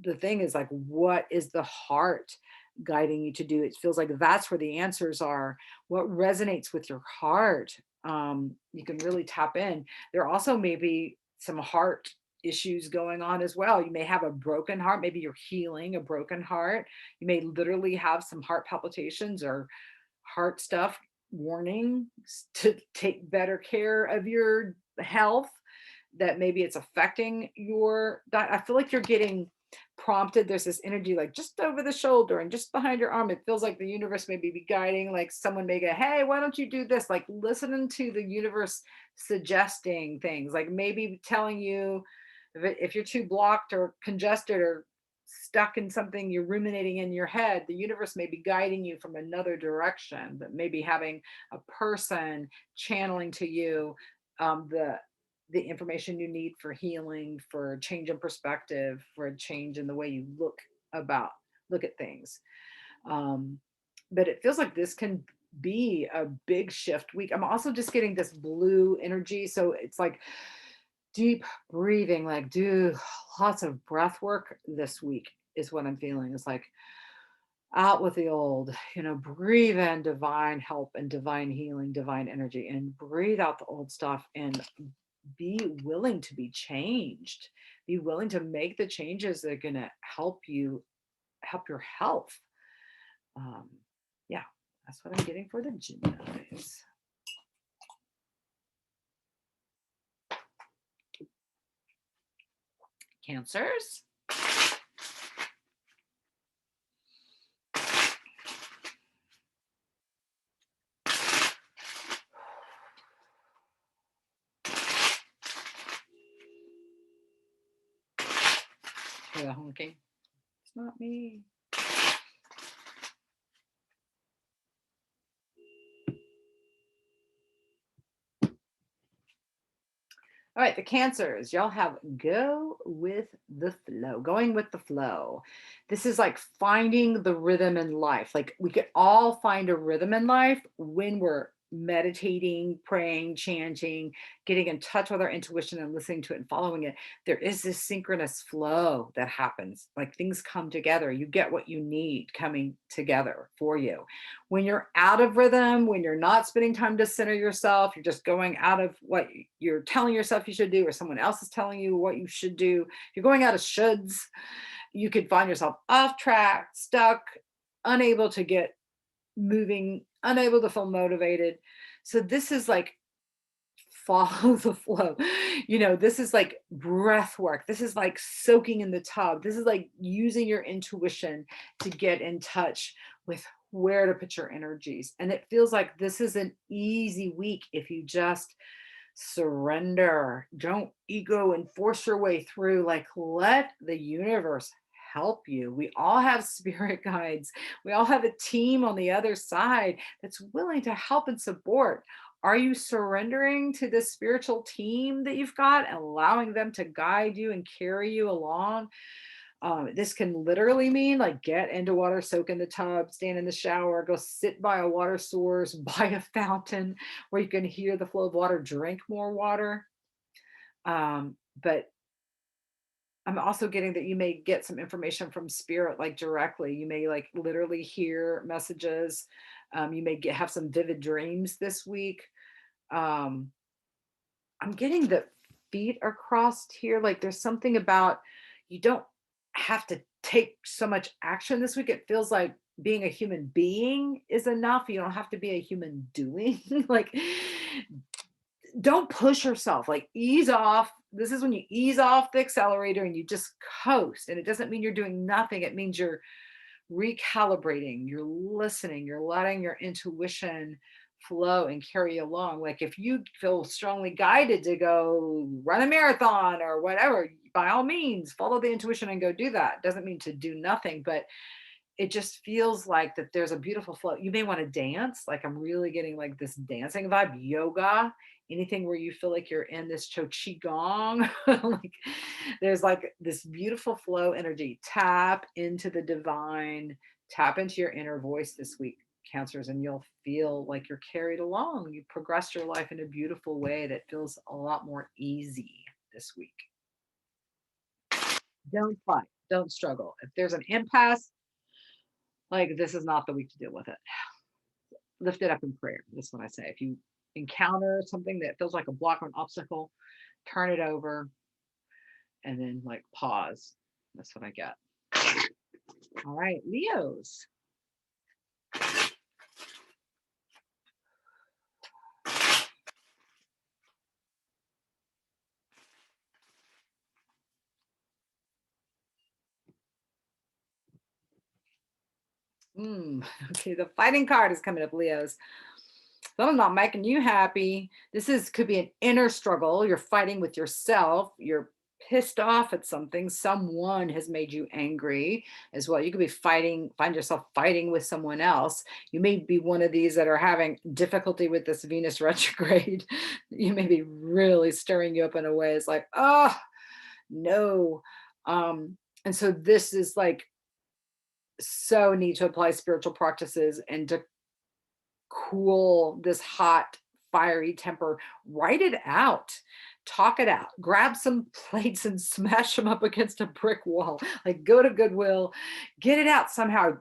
the thing, is like, what is the heart guiding you to do? It feels like that's where the answers are. What resonates with your heart? You can really tap in. There also may be some heart issues going on as well. You may have a broken heart. Maybe you're healing a broken heart. You may literally have some heart palpitations or heart stuff. Warning to take better care of your health, that maybe it's affecting your diet. I feel like you're getting prompted. There's this energy like just over the shoulder and just behind your arm. It feels like the universe may be guiding, like someone may go, hey, why don't you do this? Like listening to the universe suggesting things, like maybe telling you if you're too blocked or congested or stuck in something you're ruminating in your head, the universe may be guiding you from another direction, but maybe having a person channeling to you the information you need for healing, for a change in perspective, for a change in the way you look at things. But it feels like this can be a big shift week. I'm also just getting this blue energy. So it's like deep breathing, like do lots of breath work this week is what I'm feeling. It's like out with the old, breathe in divine help and divine healing, divine energy, and breathe out the old stuff and be willing to be changed. Be willing to make the changes that are going to help you, help your health. Um, yeah, that's what I'm getting for the Geminis. Cancers. Hear the honking? It's not me. All right, the Cancers, y'all have go with the flow, going with the flow. This is like finding the rhythm in life. Like we could all find a rhythm in life when we're meditating, praying, chanting, getting in touch with our intuition and listening to it and following it. There is this synchronous flow that happens. Like things come together. You get what you need coming together for you. When you're out of rhythm, when you're not spending time to center yourself, you're just going out of what you're telling yourself you should do, or someone else is telling you what you should do. You're going out of shoulds. You could find yourself off track, stuck, unable to get moving, unable to feel motivated. So this is like follow the flow. This is like breath work. This is like soaking in the tub. This is like using your intuition to get in touch with where to put your energies. And it feels like this is an easy week if you just surrender. Don't ego and force your way through. Like let the universe help you. We all have spirit guides. We all have a team on the other side that's willing to help and support. Are you surrendering to this spiritual team that you've got and allowing them to guide you and carry you along? This can literally mean like get into water, soak in the tub, stand in the shower, go sit by a water source, by a fountain where you can hear the flow of water, drink more water. But I'm also getting that you may get some information from spirit, like directly. You may like literally hear messages. You may have some vivid dreams this week. Um, I'm getting the feet are crossed here. Like there's something about you don't have to take so much action this week. It feels like being a human being is enough. You don't have to be a human doing. Like don't push yourself, like ease off. This is when you ease off the accelerator and you just coast. And it doesn't mean you're doing nothing. It means you're recalibrating, you're listening, you're letting your intuition flow and carry you along. Like if you feel strongly guided to go run a marathon or whatever, by all means, follow the intuition and go do that. Doesn't mean to do nothing, but it just feels like that there's a beautiful flow. You may want to dance. Like I'm really getting like this dancing vibe, yoga, anything where you feel like you're in this qigong. Like there's like this beautiful flow energy. Tap into the divine, tap into your inner voice this week, Cancers, and you'll feel like you're carried along. You progress your life in a beautiful way that feels a lot more easy this week. Don't fight, don't struggle. If there's an impasse, like this is not the week to deal with it. Lift it up in prayer. That's what I say. If you encounter something that feels like a block or an obstacle, turn it over and then like pause. That's what I get. All right, Leos. Okay, the fighting card is coming up, Leos. Something's not making you happy. Could be an inner struggle. You're fighting with yourself. You're pissed off at something. Someone has made you angry as well. You could be find yourself fighting with someone else. You may be one of these that are having difficulty with this Venus retrograde. You may be really stirring you up in a way. It's like, oh no. And so this is like so need to apply spiritual practices and to cool, this hot, fiery temper, write it out. Talk it out. Grab some plates and smash them up against a brick wall. Like go to Goodwill, get it out somehow.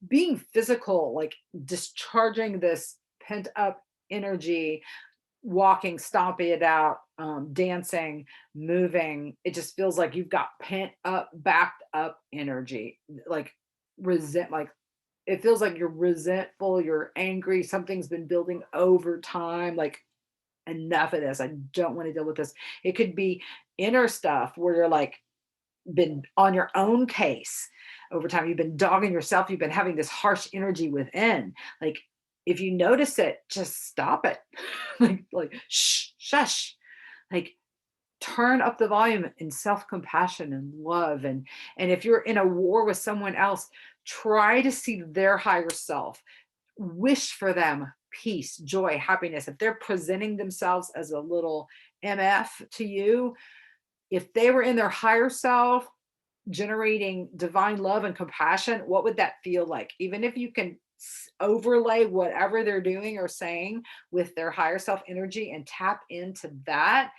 Being physical, like discharging this pent up energy, walking, stomping it out, dancing, moving. It just feels like you've got pent up, backed up energy, like like it feels like you're resentful, you're angry, something's been building over time. Like, enough of this. I don't want to deal with this. It could be inner stuff where you're like, been on your own case over time. You've been dogging yourself. You've been having this harsh energy within. Like, if you notice it, just stop it. like shh, shush. Like, turn up the volume in self-compassion and love. And if you're in a war with someone else, try to see their higher self. Wish for them peace, joy, happiness. If they're presenting themselves as a little MF to you, if they were in their higher self, generating divine love and compassion, what would that feel like? Even if you can overlay whatever they're doing or saying with their higher self energy and tap into that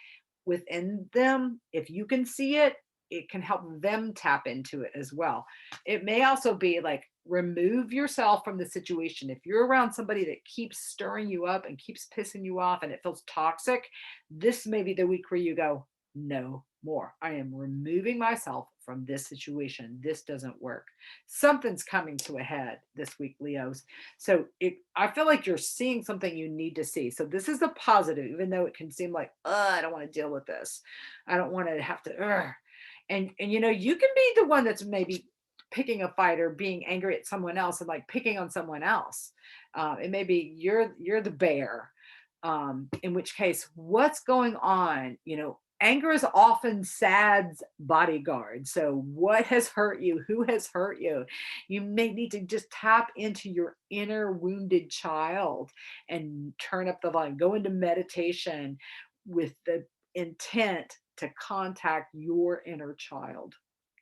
within them, if you can see it, it can help them tap into it as well. It may also be like, remove yourself from the situation. If you're around somebody that keeps stirring you up and keeps pissing you off and it feels toxic, this may be the week where you go, no more. I am removing myself from this situation. This doesn't work. Something's coming to a head this week, Leos. So I feel like you're seeing something you need to see. So this is a positive, even though it can seem like, I don't want to deal with this. I don't want to have to, and you know, you can be the one that's maybe picking a fight or being angry at someone else and like picking on someone else. It may be you're the bear. In which case, what's going on? You know, anger is often sad's bodyguard. So what has hurt you? Who has hurt you? You may need to just tap into your inner wounded child and turn up the volume. Go into meditation with the intent to contact your inner child,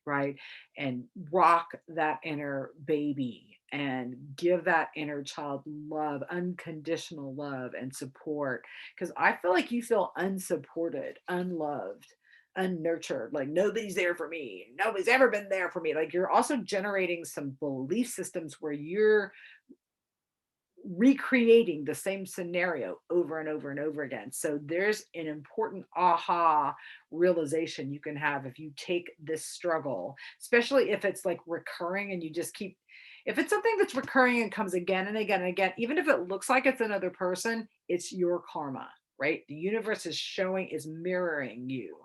right? And rock that inner baby and give that inner child love, unconditional love and support. Because I feel like you feel unsupported, unloved, unnurtured, like nobody's there for me. Nobody's ever been there for me. Like, you're also generating some belief systems where you're recreating the same scenario over and over and over again. So there's an important aha realization you can have if you take this struggle, especially if it's like recurring and you just keep, if it's something that's recurring and comes again and again and again, even if it looks like it's another person, it's your karma, right? The universe is showing, is mirroring you,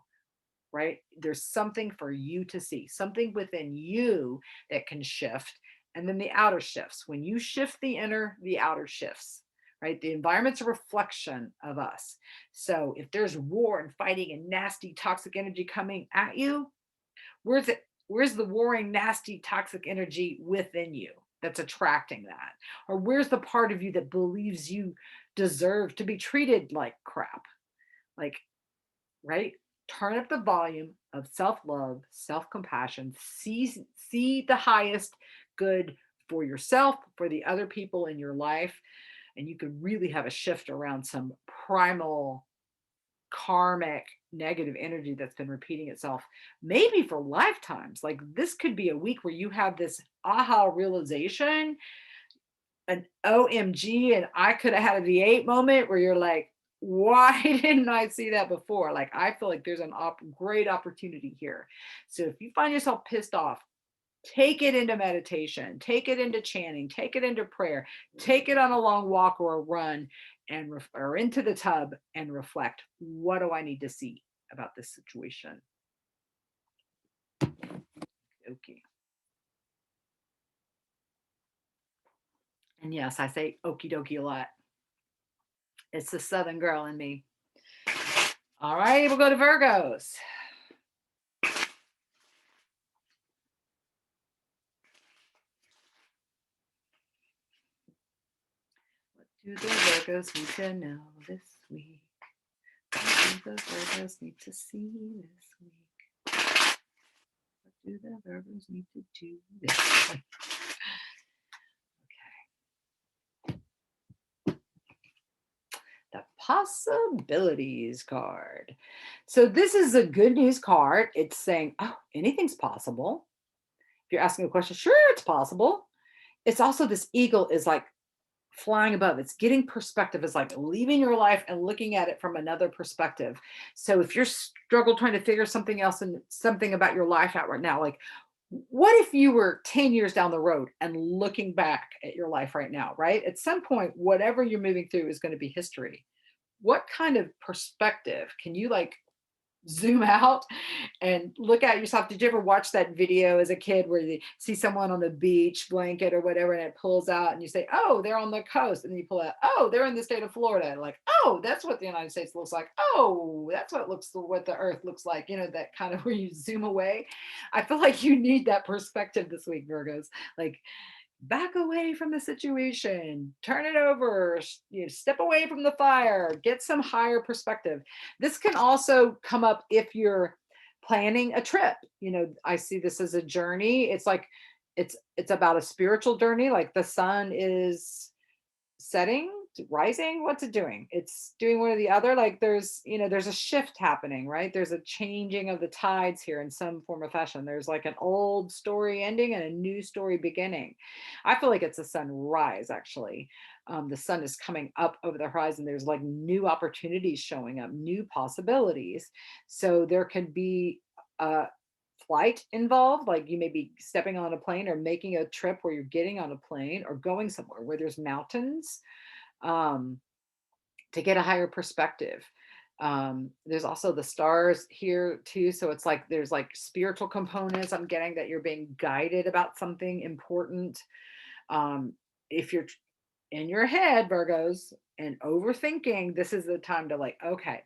right? There's something for you to see, something within you that can shift. And then the outer shifts. When you shift the inner, the outer shifts, right? The environment's a reflection of us. So if there's war and fighting and nasty, toxic energy coming at you, where's it? Where's the warring, nasty, toxic energy within you that's attracting that? Or where's the part of you that believes you deserve to be treated like crap? Like, right? Turn up the volume of self-love, self-compassion, see the highest good for yourself, for the other people in your life, and you could really have a shift around some primal karmic negative energy that's been repeating itself maybe for lifetimes. Like, this could be a week where you have this aha realization, an OMG, and I could have had a V8 moment where you're like, why didn't I see that before? Like, I feel like there's an great opportunity here. So if you find yourself pissed off, take it into meditation, take it into chanting, take it into prayer, take it on a long walk or a run, and or into the tub and reflect. What do I need to see about this situation? Okay. And yes, I say okie dokie a lot. It's the Southern girl in me. All right, we'll go to Virgos. What do the Virgos need to know this week? What do the Virgos need to see this week? What do the Virgos need to do this week? possibilities card. So this is a good news card. It's saying, oh, anything's possible. If you're asking a question, sure, it's possible. It's also this eagle is like flying above. It's getting perspective. It's like leaving your life and looking at it from another perspective. So if you're struggle trying to figure something else and something about your life out right now, like what if you were 10 years down the road and looking back at your life right now, right? At some point, whatever you're moving through is going to be history. What kind of perspective can you like zoom out and look at yourself? Did you ever watch that video as a kid where you see someone on the beach blanket or whatever and it pulls out and you say, oh, they're on the coast, and then you pull out, oh, they're in the state of Florida, and like, oh, that's what the United States looks like, oh, that's what the earth looks like, that kind of where you zoom away. I feel like you need that perspective this week, Virgos. Like, back away from the situation, turn it over, step away from the fire, get some higher perspective. This can also come up if you're planning a trip. I see this as a journey. It's like it's about a spiritual journey. Like the sun is setting, rising, what's it doing? It's doing one or the other. Like there's a shift happening, right? There's a changing of the tides here in some form or fashion. There's like an old story ending and a new story beginning. I feel like it's a sunrise, actually. The sun is coming up over the horizon. There's like new opportunities showing up, new possibilities. So there could be flight involved, like you may be stepping on a plane or making a trip where you're getting on a plane or going somewhere where there's mountains, um, to get a higher perspective. There's also the stars here too, so it's like there's like spiritual components. I'm getting that you're being guided about something important. If you're in your head, Virgos, and overthinking, this is the time to like, okay,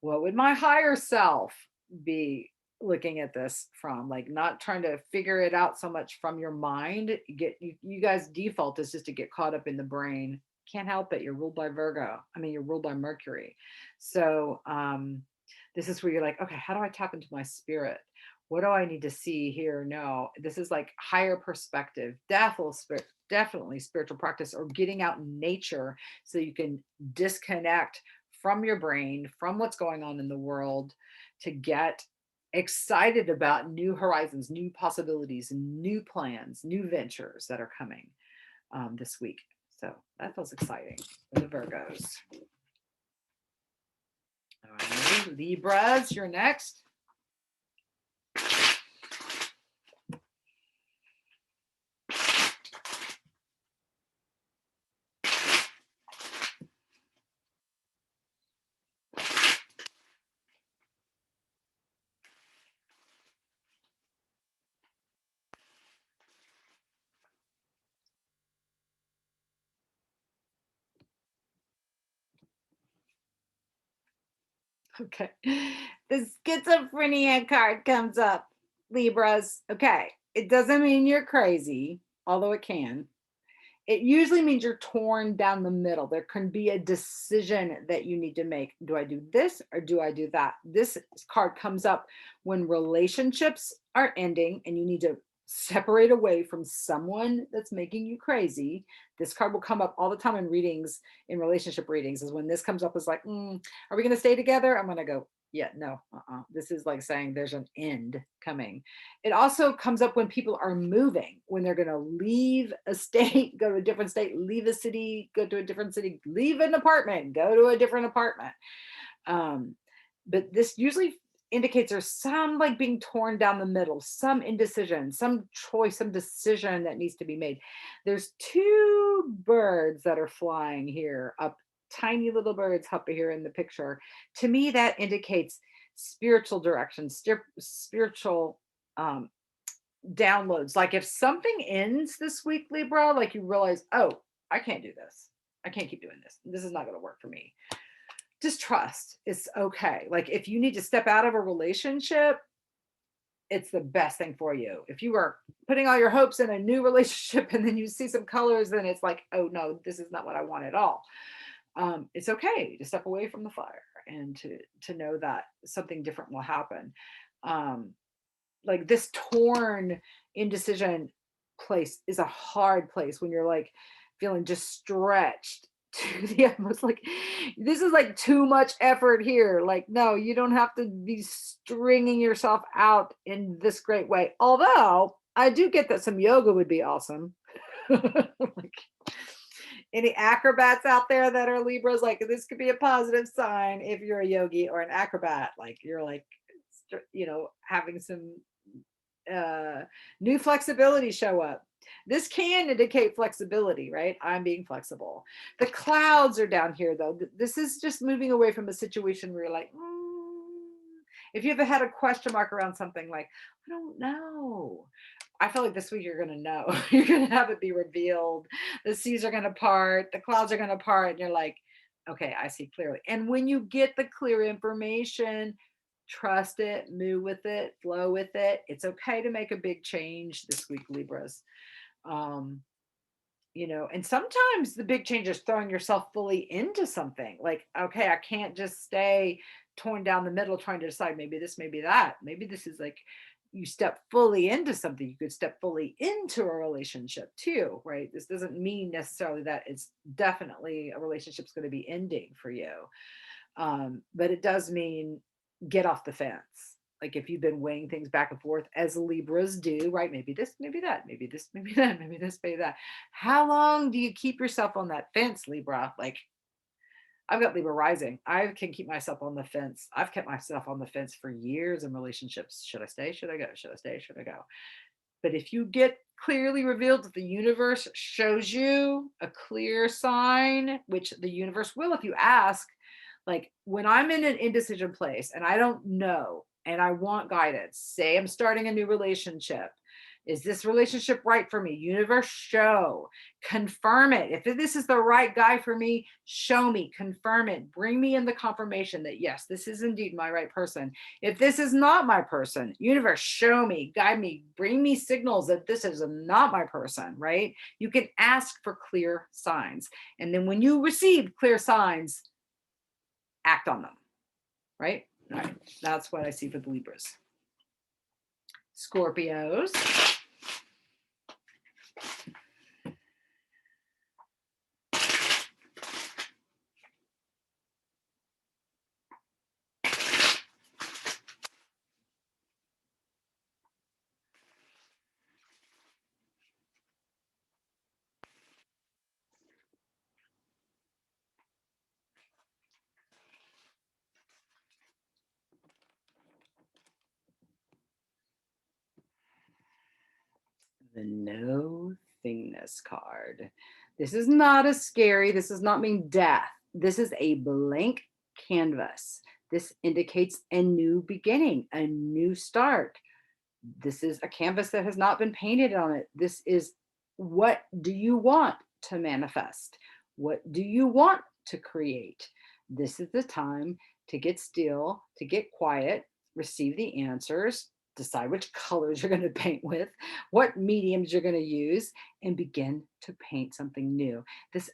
what would my higher self be looking at this from? Like, not trying to figure it out so much from your mind. You guys default is just to get caught up in the brain. Can't help it. You're ruled by Virgo. I mean, you're ruled by Mercury. So this is where you're like, okay, how do I tap into my spirit? What do I need to see here? No, this is like higher perspective, definitely spiritual practice, or getting out in nature so you can disconnect from your brain, from what's going on in the world, to get excited about new horizons, new possibilities, new plans, new ventures that are coming this week. So that feels exciting for the Virgos. All right, Libras, you're next. Okay. The schizophrenia card comes up, Libras. Okay. It doesn't mean you're crazy, although it can. It usually means you're torn down the middle. There can be a decision that you need to make. Do I do this or do I do that? This card comes up when relationships are ending and you need to separate away from someone that's making you crazy. This card will come up all the time in readings, in relationship readings, is when this comes up is like, are we going to stay together? I'm going to go, yeah, no, this is like saying there's an end coming. It also comes up when people are moving, when they're going to leave a state, go to a different state, leave a city, go to a different city, leave an apartment, go to a different apartment. But this usually indicates there's some like being torn down the middle, some indecision, some choice, some decision that needs to be made. There's two birds that are flying here up, tiny little birds up here in the picture. To me, that indicates spiritual direction, spiritual downloads. Like if something ends this week, Libra, like you realize, oh, I can't do this. I can't keep doing this. This is not going to work for me. Just trust. It's okay. Like if you need to step out of a relationship, it's the best thing for you. If you are putting all your hopes in a new relationship and then you see some colors, then it's like, oh no, this is not what I want at all. It's okay to step away from the fire and to know that something different will happen. Like this torn indecision place is a hard place when you're like feeling just stretched to the utmost. Like, this is like too much effort here. Like, no, you don't have to be stringing yourself out in this great way. Although I do get that some yoga would be awesome. Like, any acrobats out there that are Libras, like this could be a positive sign if you're a yogi or an acrobat. Like, you're like, having some uh new flexibility show up. This can indicate flexibility, right? I'm being flexible. The clouds are down here though. This is just moving away from a situation where you're like, if you ever had a question mark around something, like, I don't know. I feel like this week you're going to know. You're going to have it be revealed. The seas are going to part, the clouds are going to part, and you're like, okay, I see clearly. And when you get the clear information, trust it, move with it, flow with it. It's okay to make a big change this week, Libras. Um, and sometimes the big change is throwing yourself fully into something. Like, okay, I can't just stay torn down the middle trying to decide maybe this, maybe that. Maybe this is like you step fully into something. You could step fully into a relationship too, right? This doesn't mean necessarily that it's definitely a relationship's going to be ending for you. But it does mean get off the fence. Like, if you've been weighing things back and forth as Libras do, right? Maybe this, maybe that, maybe this, maybe that, maybe this, maybe that. How long do you keep yourself on that fence, Libra? Like, I've got Libra rising. I can keep myself on the fence. I've kept myself on the fence for years in relationships. Should I stay? Should I go? Should I stay? Should I go? But if you get clearly revealed that the universe shows you a clear sign, which the universe will if you ask, like when I'm in an indecision place and I don't know and I want guidance, say I'm starting a new relationship. Is this relationship right for me? Universe, show, confirm it. If this is the right guy for me, show me, confirm it, bring me in the confirmation that yes, this is indeed my right person. If this is not my person, universe, show me, guide me, bring me signals that this is not my person, right? You can ask for clear signs. And then when you receive clear signs, act on them, right? All right, that's what I see for the Libras. Scorpios. The no thingness card. This is not as scary. This does not mean death. This is a blank canvas. This indicates a new beginning, a new start. This is a canvas that has not been painted on it. This is, what do you want to manifest? What do you want to create? This is the time to get still, to get quiet, receive the answers, decide which colors you're going to paint with, what mediums you're going to use, and begin to paint something new.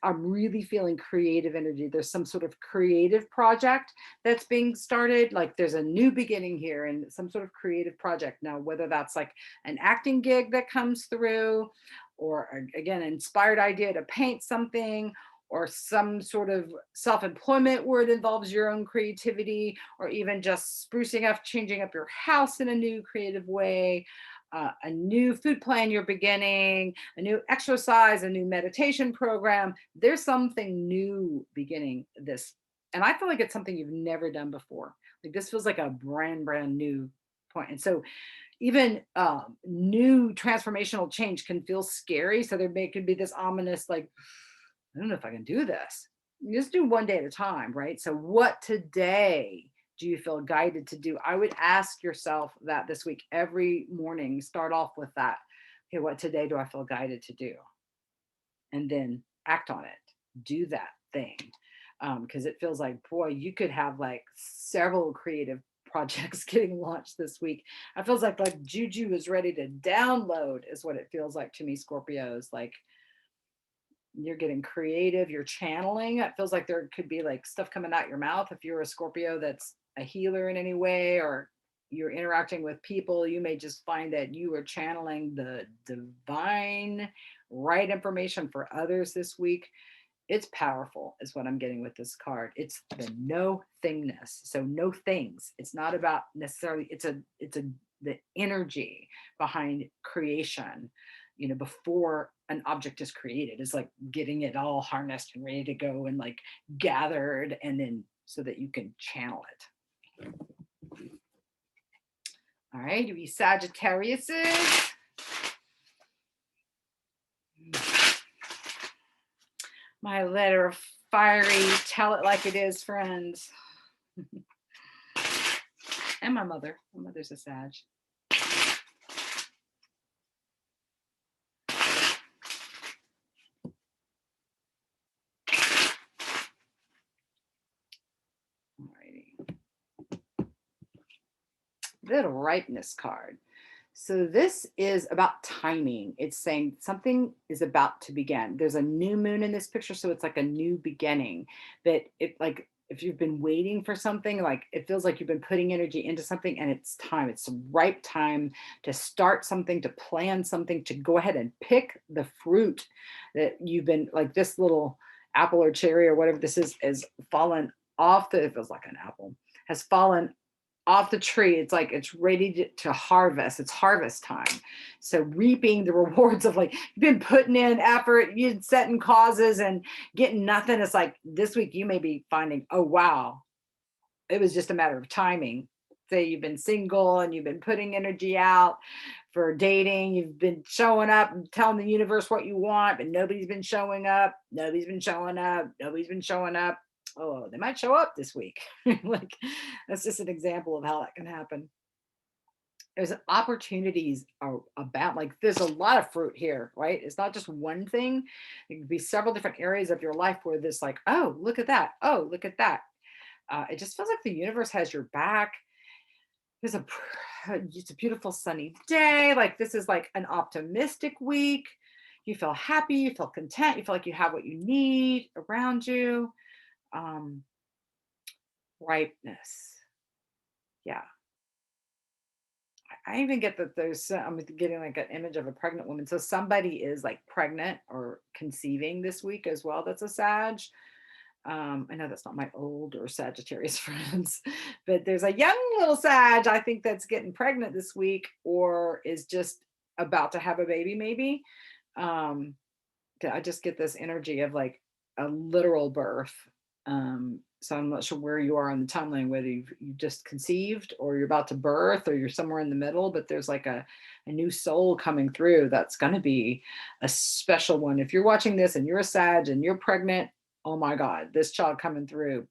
I'm really feeling creative energy. There's some sort of creative project that's being started. Like, there's a new beginning here and some sort of creative project. Now, whether that's like an acting gig that comes through, or again, an inspired idea to paint something, or some sort of self-employment where it involves your own creativity, or even just sprucing up, changing up your house in a new creative way, a new food plan you're beginning, a new exercise, a new meditation program. There's something new beginning this. And I feel like it's something you've never done before. Like, this feels like a brand new point. And so even new transformational change can feel scary. So could be this ominous, like, I don't know if I can do this. You just do one day at a time, right? So what today do you feel guided to do? I would ask yourself that this week. Every morning, start off with that. Okay, what today do I feel guided to do? And then act on it. Do that thing. Because it feels like, boy, you could have like several creative projects getting launched this week. It feels like Juju is ready to download, is what it feels like to me, Scorpios. Like, you're getting creative, you're channeling. It feels like there could be like stuff coming out your mouth. If you're a Scorpio that's a healer in any way, or you're interacting with people, you may just find that you are channeling the divine right information for others this week. It's powerful is what I'm getting with this card. It's the no thingness. So no things. It's not about necessarily, it's a the energy behind creation, you know, before an object is created. It's like getting it all harnessed and ready to go and like gathered, and then so that you can channel it. All right, you Sagittariuses. My letter of fiery, tell it like it is, friends. And my mother. My mother's a Sag. Alrighty. Little ripeness card. So this is about timing. It's saying something is about to begin. There's a new moon in this picture, so it's like a new beginning. That it like if you've been waiting for something, like it feels like you've been putting energy into something and it's time. It's the ripe time to start something, to plan something, to go ahead and pick the fruit that you've been like this little apple or cherry or whatever this is fallen off the, it feels like an apple, has fallen off the tree. It's like it's ready to harvest. It's harvest time. So reaping the rewards of like you've been putting in effort, you're setting causes and getting nothing. It's like this week you may be finding, oh wow, it was just a matter of timing. Say you've been single and you've been putting energy out for dating, you've been showing up and telling the universe what you want, but nobody's been showing up, nobody's been showing up, nobody's been showing up. Oh, they might show up this week. Like that's just an example of how that can happen. There's opportunities are about like there's a lot of fruit here, right? It's not just one thing. It could be several different areas of your life where this like, oh, look at that. Oh, look at that. It just feels like the universe has your back. There's a it's a beautiful sunny day. Like this is like an optimistic week. You feel happy, you feel content, you feel like you have what you need around you. Um, ripeness. Yeah. I even get that there's, I'm getting like an image of a pregnant woman. So somebody is like pregnant or conceiving this week as well. That's a Sag. I know that's not my older Sagittarius friends, but there's a young little Sag, I think, that's getting pregnant this week or is just about to have a baby, maybe. Um, I just get this energy of like a literal birth. So I'm not sure where you are on the timeline, whether you just conceived or you're about to birth or you're somewhere in the middle, but there's like a new soul coming through that's going to be a special one. If you're watching this and you're a Sag and you're pregnant, oh my God, this child coming through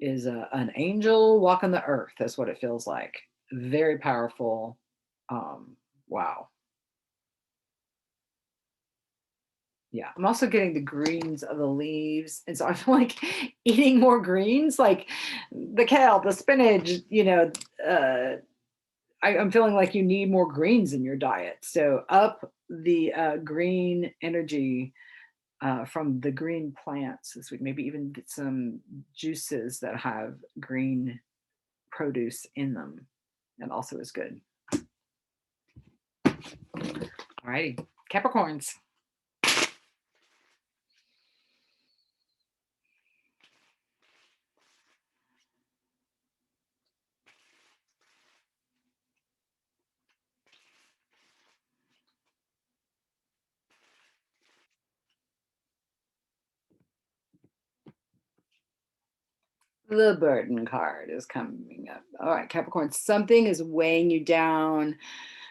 is an angel walking the earth. That's what it feels like. Very powerful. Wow. Yeah, I'm also getting the greens of the leaves. And so I feel like eating more greens, like the kale, the spinach, you know, I'm feeling like you need more greens in your diet. So up the green energy from the green plants this week, maybe even get some juices that have green produce in them. That also is good. All righty, Capricorns. The burden card is coming up. All right, Capricorn, something is weighing you down,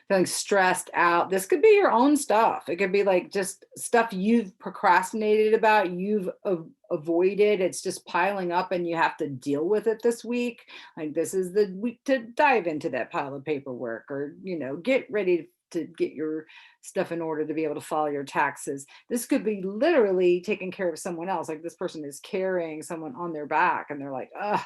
feeling stressed out. This could be your own stuff. It could be like just stuff you've procrastinated about, you've avoided. It's just piling up and you have to deal with it this week. Like this is the week to dive into that pile of paperwork or, you know, get ready to get your stuff in order to be able to file your taxes. This could be literally taking care of someone else. Like this person is carrying someone on their back and they're like, ugh,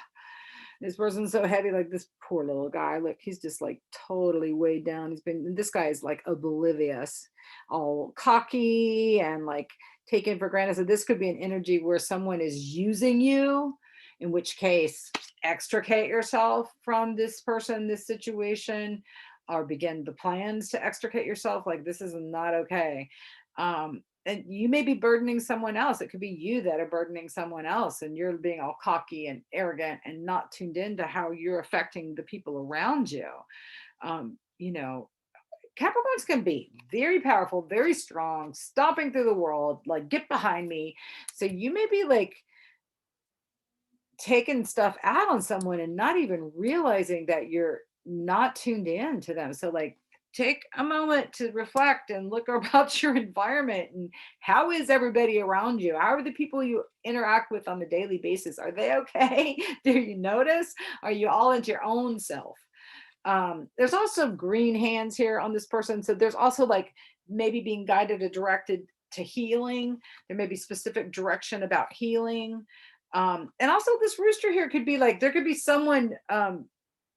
this person's so heavy. Like this poor little guy, look, he's just like totally weighed down. This guy is like oblivious, all cocky and like taken for granted. So this could be an energy where someone is using you, in which case extricate yourself from this person, this situation, or begin the plans to extricate yourself. Like this is not okay. and you may be burdening someone else. It could be you that are burdening someone else, and you're being all cocky and arrogant and not tuned into how you're affecting the people around you. You know, Capricorns can be very powerful, very strong, stomping through the world, like, get behind me. So you may be like taking stuff out on someone and not even realizing that you're not tuned in to them. So, like, take a moment to reflect and look about your environment, and how is everybody around you? How are the people you interact with on a daily basis? Are they okay? Do you notice? Are you all into your own self? There's also green hands here on this person. So there's also like maybe being guided or directed to healing. There may be specific direction about healing. And also this rooster here could be like, there could be someone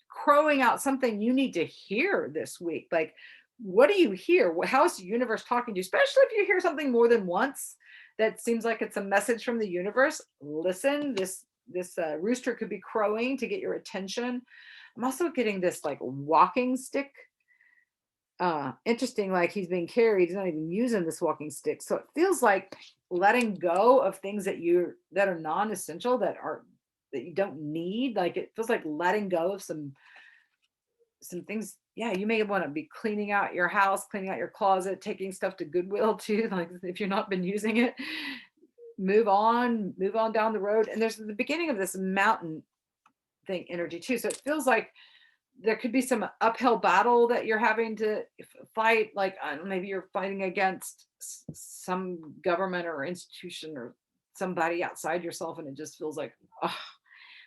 crowing out something you need to hear this week. Like, what do you hear? How's the universe talking to you? Especially if you hear something more than once that seems like it's a message from the universe. Listen, this rooster could be crowing to get your attention. I'm also getting this like walking stick. Interesting, like he's being carried. He's not even using this walking stick. So it feels like letting go of things that are non-essential, that you don't need. Like, it feels like letting go of some things. Yeah, you may want to be cleaning out your house, cleaning out your closet, taking stuff to Goodwill too. Like, if you've not been using it, move on down the road. And there's the beginning of this mountain thing energy too. So it feels like there could be some uphill battle that you're having to fight. Like, maybe you're fighting against some government or institution or somebody outside yourself, and it just feels like, oh,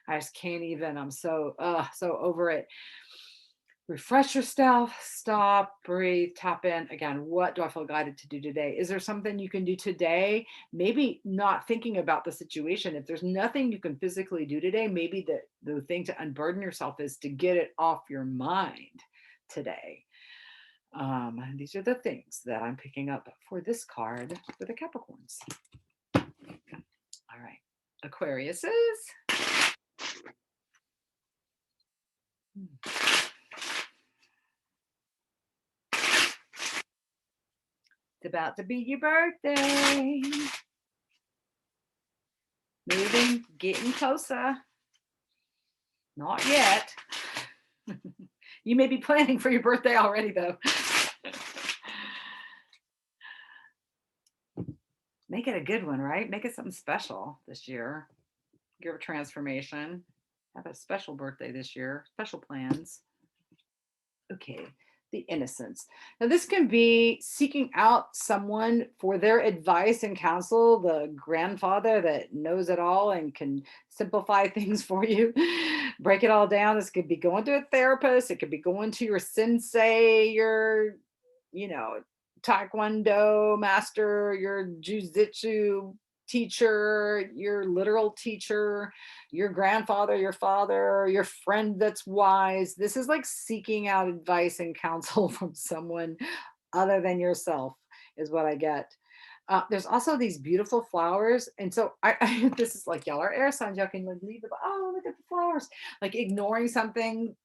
I just can't even. I'm so over it. Refresh yourself, stop, breathe, tap in. Again, what do I feel guided to do today? Is there something you can do today? Maybe not thinking about the situation. If there's nothing you can physically do today, maybe the thing to unburden yourself is to get it off your mind today. These are the things that I'm picking up for this card for the Capricorns. All right, Aquariuses. It's about to be your birthday. Moving, getting closer. Not yet. You may be planning for your birthday already, though. Make it a good one, right? Make it something special this year. Give a transformation. Have a special birthday this year. Special plans. Okay, the innocence. Now, this can be seeking out someone for their advice and counsel, the grandfather that knows it all and can simplify things for you, break it all down. This could be going to a therapist. It could be going to your sensei, your, you know, taekwondo master, your jujitsu teacher, your literal teacher, your grandfather, your father, your friend that's wise. This is like seeking out advice and counsel from someone other than yourself, is what I get. There's also these beautiful flowers. And so this is like, y'all are air signs. Y'all can like leave it. Oh, look at the flowers. Like ignoring something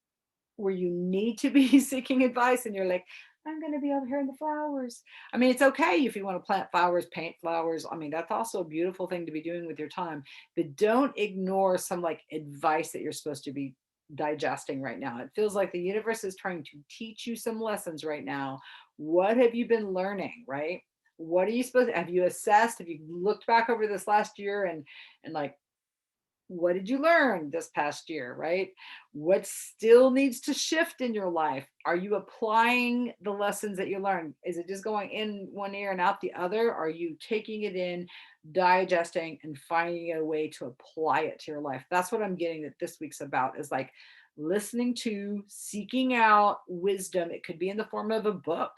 where you need to be seeking advice, and you're like, I'm going to be over here in the flowers. I mean, it's okay if you want to plant flowers, paint flowers. I mean, that's also a beautiful thing to be doing with your time, but don't ignore some like advice that you're supposed to be digesting right now. It feels like the universe is trying to teach you some lessons right now. What have you been learning, right? What are you supposed to, have you assessed? Have you looked back over this last year and like, what did you learn this past year, right? What still needs to shift in your life? Are you applying the lessons that you learned? Is it just going in one ear and out the other? Are you taking it in, digesting, and finding a way to apply it to your life? That's what I'm getting that this week's about, is like listening to, seeking out wisdom. It could be in the form of a book,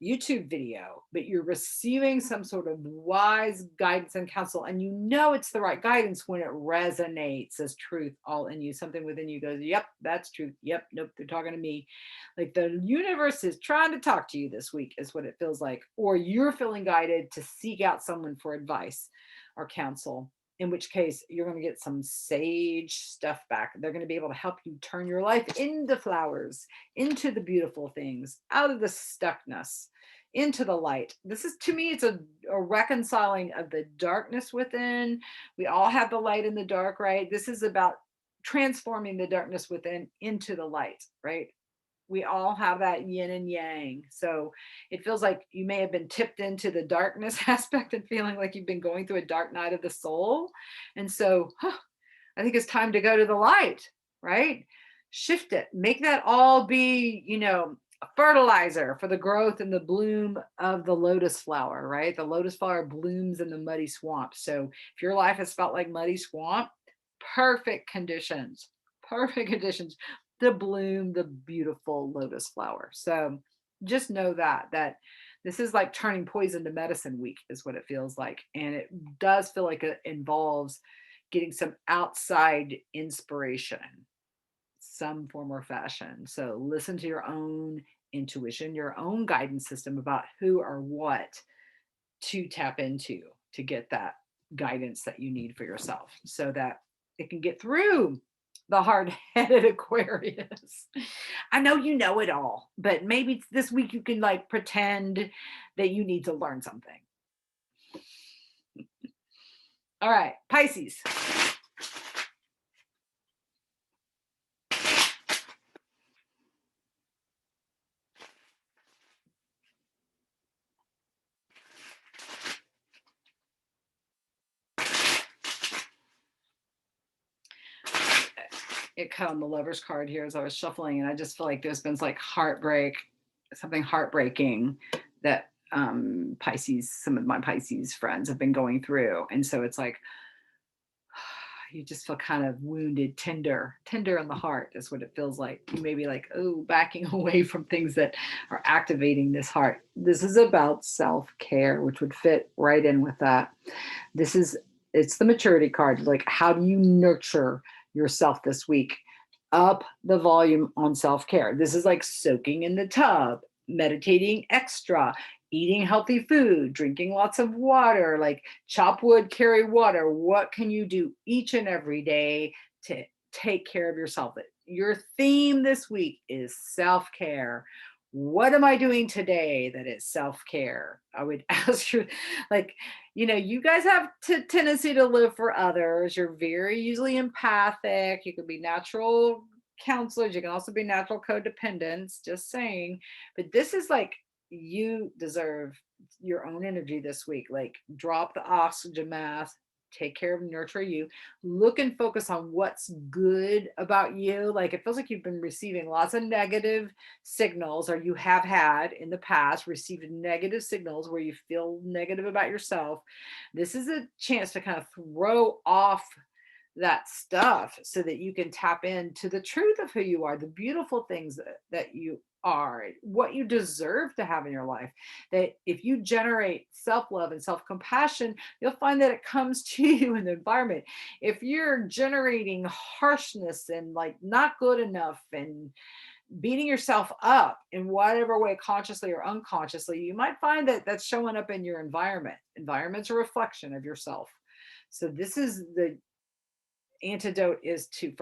YouTube video, but you're receiving some sort of wise guidance and counsel, and you know it's the right guidance when it resonates as truth all in you. Something within you goes, yep, that's truth. Yep, nope, they're talking to me. Like the universe is trying to talk to you this week, is what it feels like. Or you're feeling guided to seek out someone for advice or counsel, in which case you're going to get some sage stuff back. They're going to be able to help you turn your life into flowers, into the beautiful things, out of the stuckness, into the light. This is, to me, it's a reconciling of the darkness within. We all have the light and the dark, right? This is about transforming the darkness within into the light, right? We all have that yin and yang. So it feels like you may have been tipped into the darkness aspect and feeling like you've been going through a dark night of the soul. And so I think it's time to go to the light, right? Shift it, make that all be, a fertilizer for the growth and the bloom of the lotus flower, right? The lotus flower blooms in the muddy swamp. So if your life has felt like muddy swamp, perfect conditions, perfect conditions to bloom the beautiful lotus flower. So just know that this is like turning poison to medicine week is what it feels like. And it does feel like it involves getting some outside inspiration, some form or fashion. So listen to your own intuition, your own guidance system about who or what to tap into to get that guidance that you need for yourself so that it can get through the hard-headed Aquarius. I know you know it all, but maybe this week you can like pretend that you need to learn something. All right, Pisces. It cut on the Lover's card here as I was shuffling, and I just feel like there's been like heartbreak, something heartbreaking that Pisces, some of my Pisces friends have been going through. And so it's like you just feel kind of wounded, tender in the heart is what it feels like. You may be like, oh, backing away from things that are activating this heart. This is about self-care, which would fit right in with that. It's the maturity card. Like, how do you nurture yourself this week? Up the volume on self-care. This is like soaking in the tub, meditating extra, eating healthy food, drinking lots of water, like chop wood, carry water. What can you do each and every day to take care of yourself? Your theme this week is self-care. What am I doing today that is self-care? I would ask you, like, you guys have tendency to live for others. You're very usually empathic. You could be natural counselors. You can also be natural codependents, just saying. But this is like, you deserve your own energy this week. Like, drop the oxygen mask, take care of, nurture you, look and focus on what's good about you. Like, it feels like you've been receiving lots of negative signals, or you have had in the past received negative signals where you feel negative about yourself. This is a chance to kind of throw off that stuff so that you can tap into the truth of who you are, the beautiful things that you are, what you deserve to have in your life. That if you generate self-love and self-compassion, you'll find that it comes to you in the environment. If you're generating harshness and like not good enough and beating yourself up in whatever way, consciously or unconsciously, you might find that that's showing up in your environment. Environment's a reflection of yourself. So this is the antidote, is to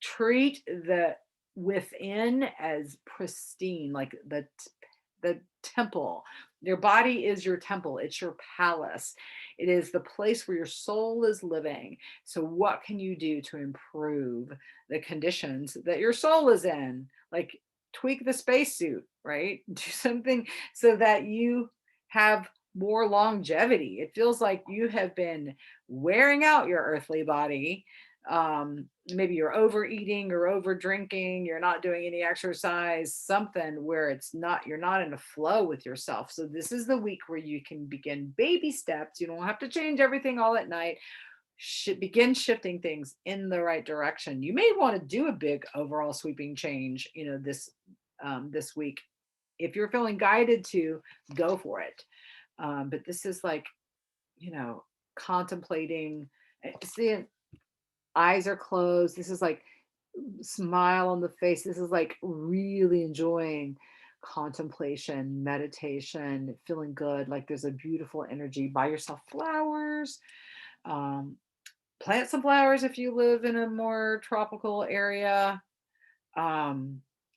treat the within as pristine, like the temple. Your body is your temple. It's your palace. It is the place where your soul is living. So what can you do to improve the conditions that your soul is in? Like, tweak the spacesuit, right? Do something so that you have more longevity. It feels like you have been wearing out your earthly body. Maybe you're overeating or over drinking, you're not doing any exercise, something where you're not in a flow with yourself. So this is the week where you can begin baby steps. You don't have to change everything all at night. Begin shifting things in the right direction. You may want to do a big overall sweeping change, this week. If you're feeling guided to, go for it. But this is like, contemplating, seeing, eyes are closed. This is like smile on the face. This is like really enjoying contemplation, meditation, feeling good. Like, there's a beautiful energy. Buy yourself flowers. Plant some flowers if you live in a more tropical area.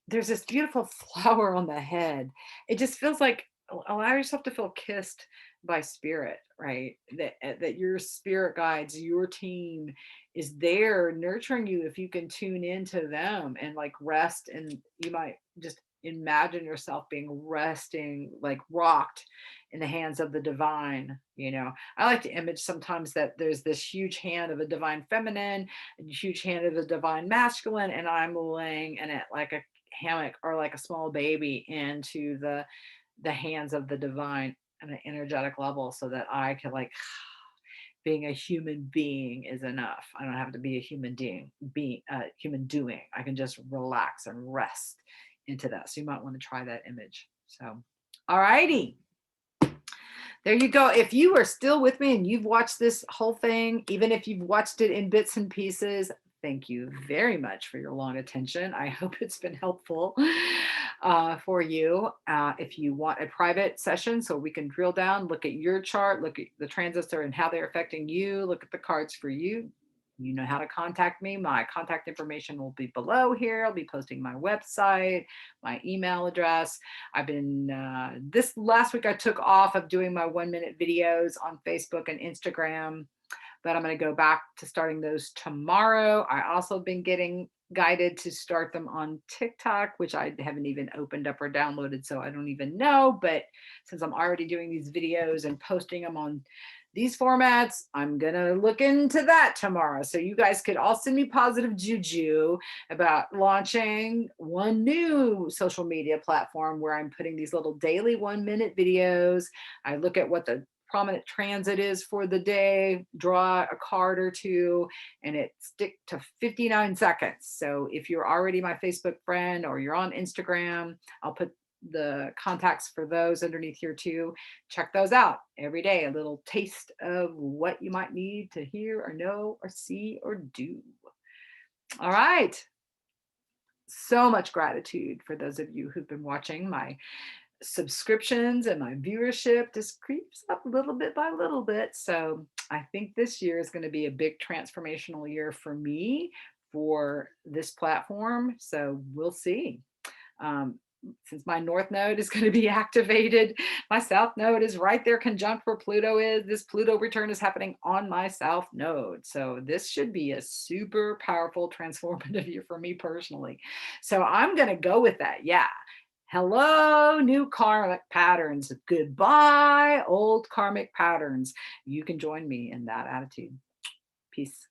there's this beautiful flower on the head. It just feels like allow yourself to feel kissed by spirit, right? That your spirit guides, your team is there nurturing you if you can tune into them and like rest, and you might just imagine yourself being resting, like rocked in the hands of the divine, you know. I like to image sometimes that there's this huge hand of a divine feminine and huge hand of a divine masculine, and I'm laying in it like a hammock or like a small baby into the hands of the divine on an energetic level, so that I can like being a human being is enough. I don't have to be a human being human doing. I can just relax and rest into that. So you might want to try that image. So all righty. There you go. If you are still with me and you've watched this whole thing, even if you've watched it in bits and pieces, thank you very much for your long attention. I hope it's been helpful for you. If you want a private session so we can drill down, look at your chart, look at the transits and how they're affecting you, look at the cards for you, you know how to contact me. My contact information will be below here. I'll be posting my website, my email address. I've been, this last week I took off of doing my 1 minute videos on Facebook and Instagram, but I'm going to go back to starting those tomorrow. I also been getting guided to start them on TikTok, which I haven't even opened up or downloaded, so I don't even know. But since I'm already doing these videos and posting them on these formats, I'm gonna look into that tomorrow. So you guys could all send me positive juju about launching one new social media platform where I'm putting these little daily 1 minute videos. I look at what the prominent transit is for the day, draw a card or two, and it stick to 59 seconds. So if you're already my Facebook friend or you're on Instagram, I'll put the contacts for those underneath here too. Check those out every day. A little taste of what you might need to hear or know or see or do. All right. So much gratitude for those of you who've been watching. My subscriptions and my viewership just creeps up little bit by little bit. So I think this year is going to be a big transformational year for me for this platform. So we'll see. Since my north node is going to be activated, my south node is right there conjunct where Pluto is. This Pluto return is happening on my south node. So this should be a super powerful transformative year for me personally. So I'm going to go with that. Yeah. Hello, new karmic patterns. Goodbye, old karmic patterns. You can join me in that attitude. Peace.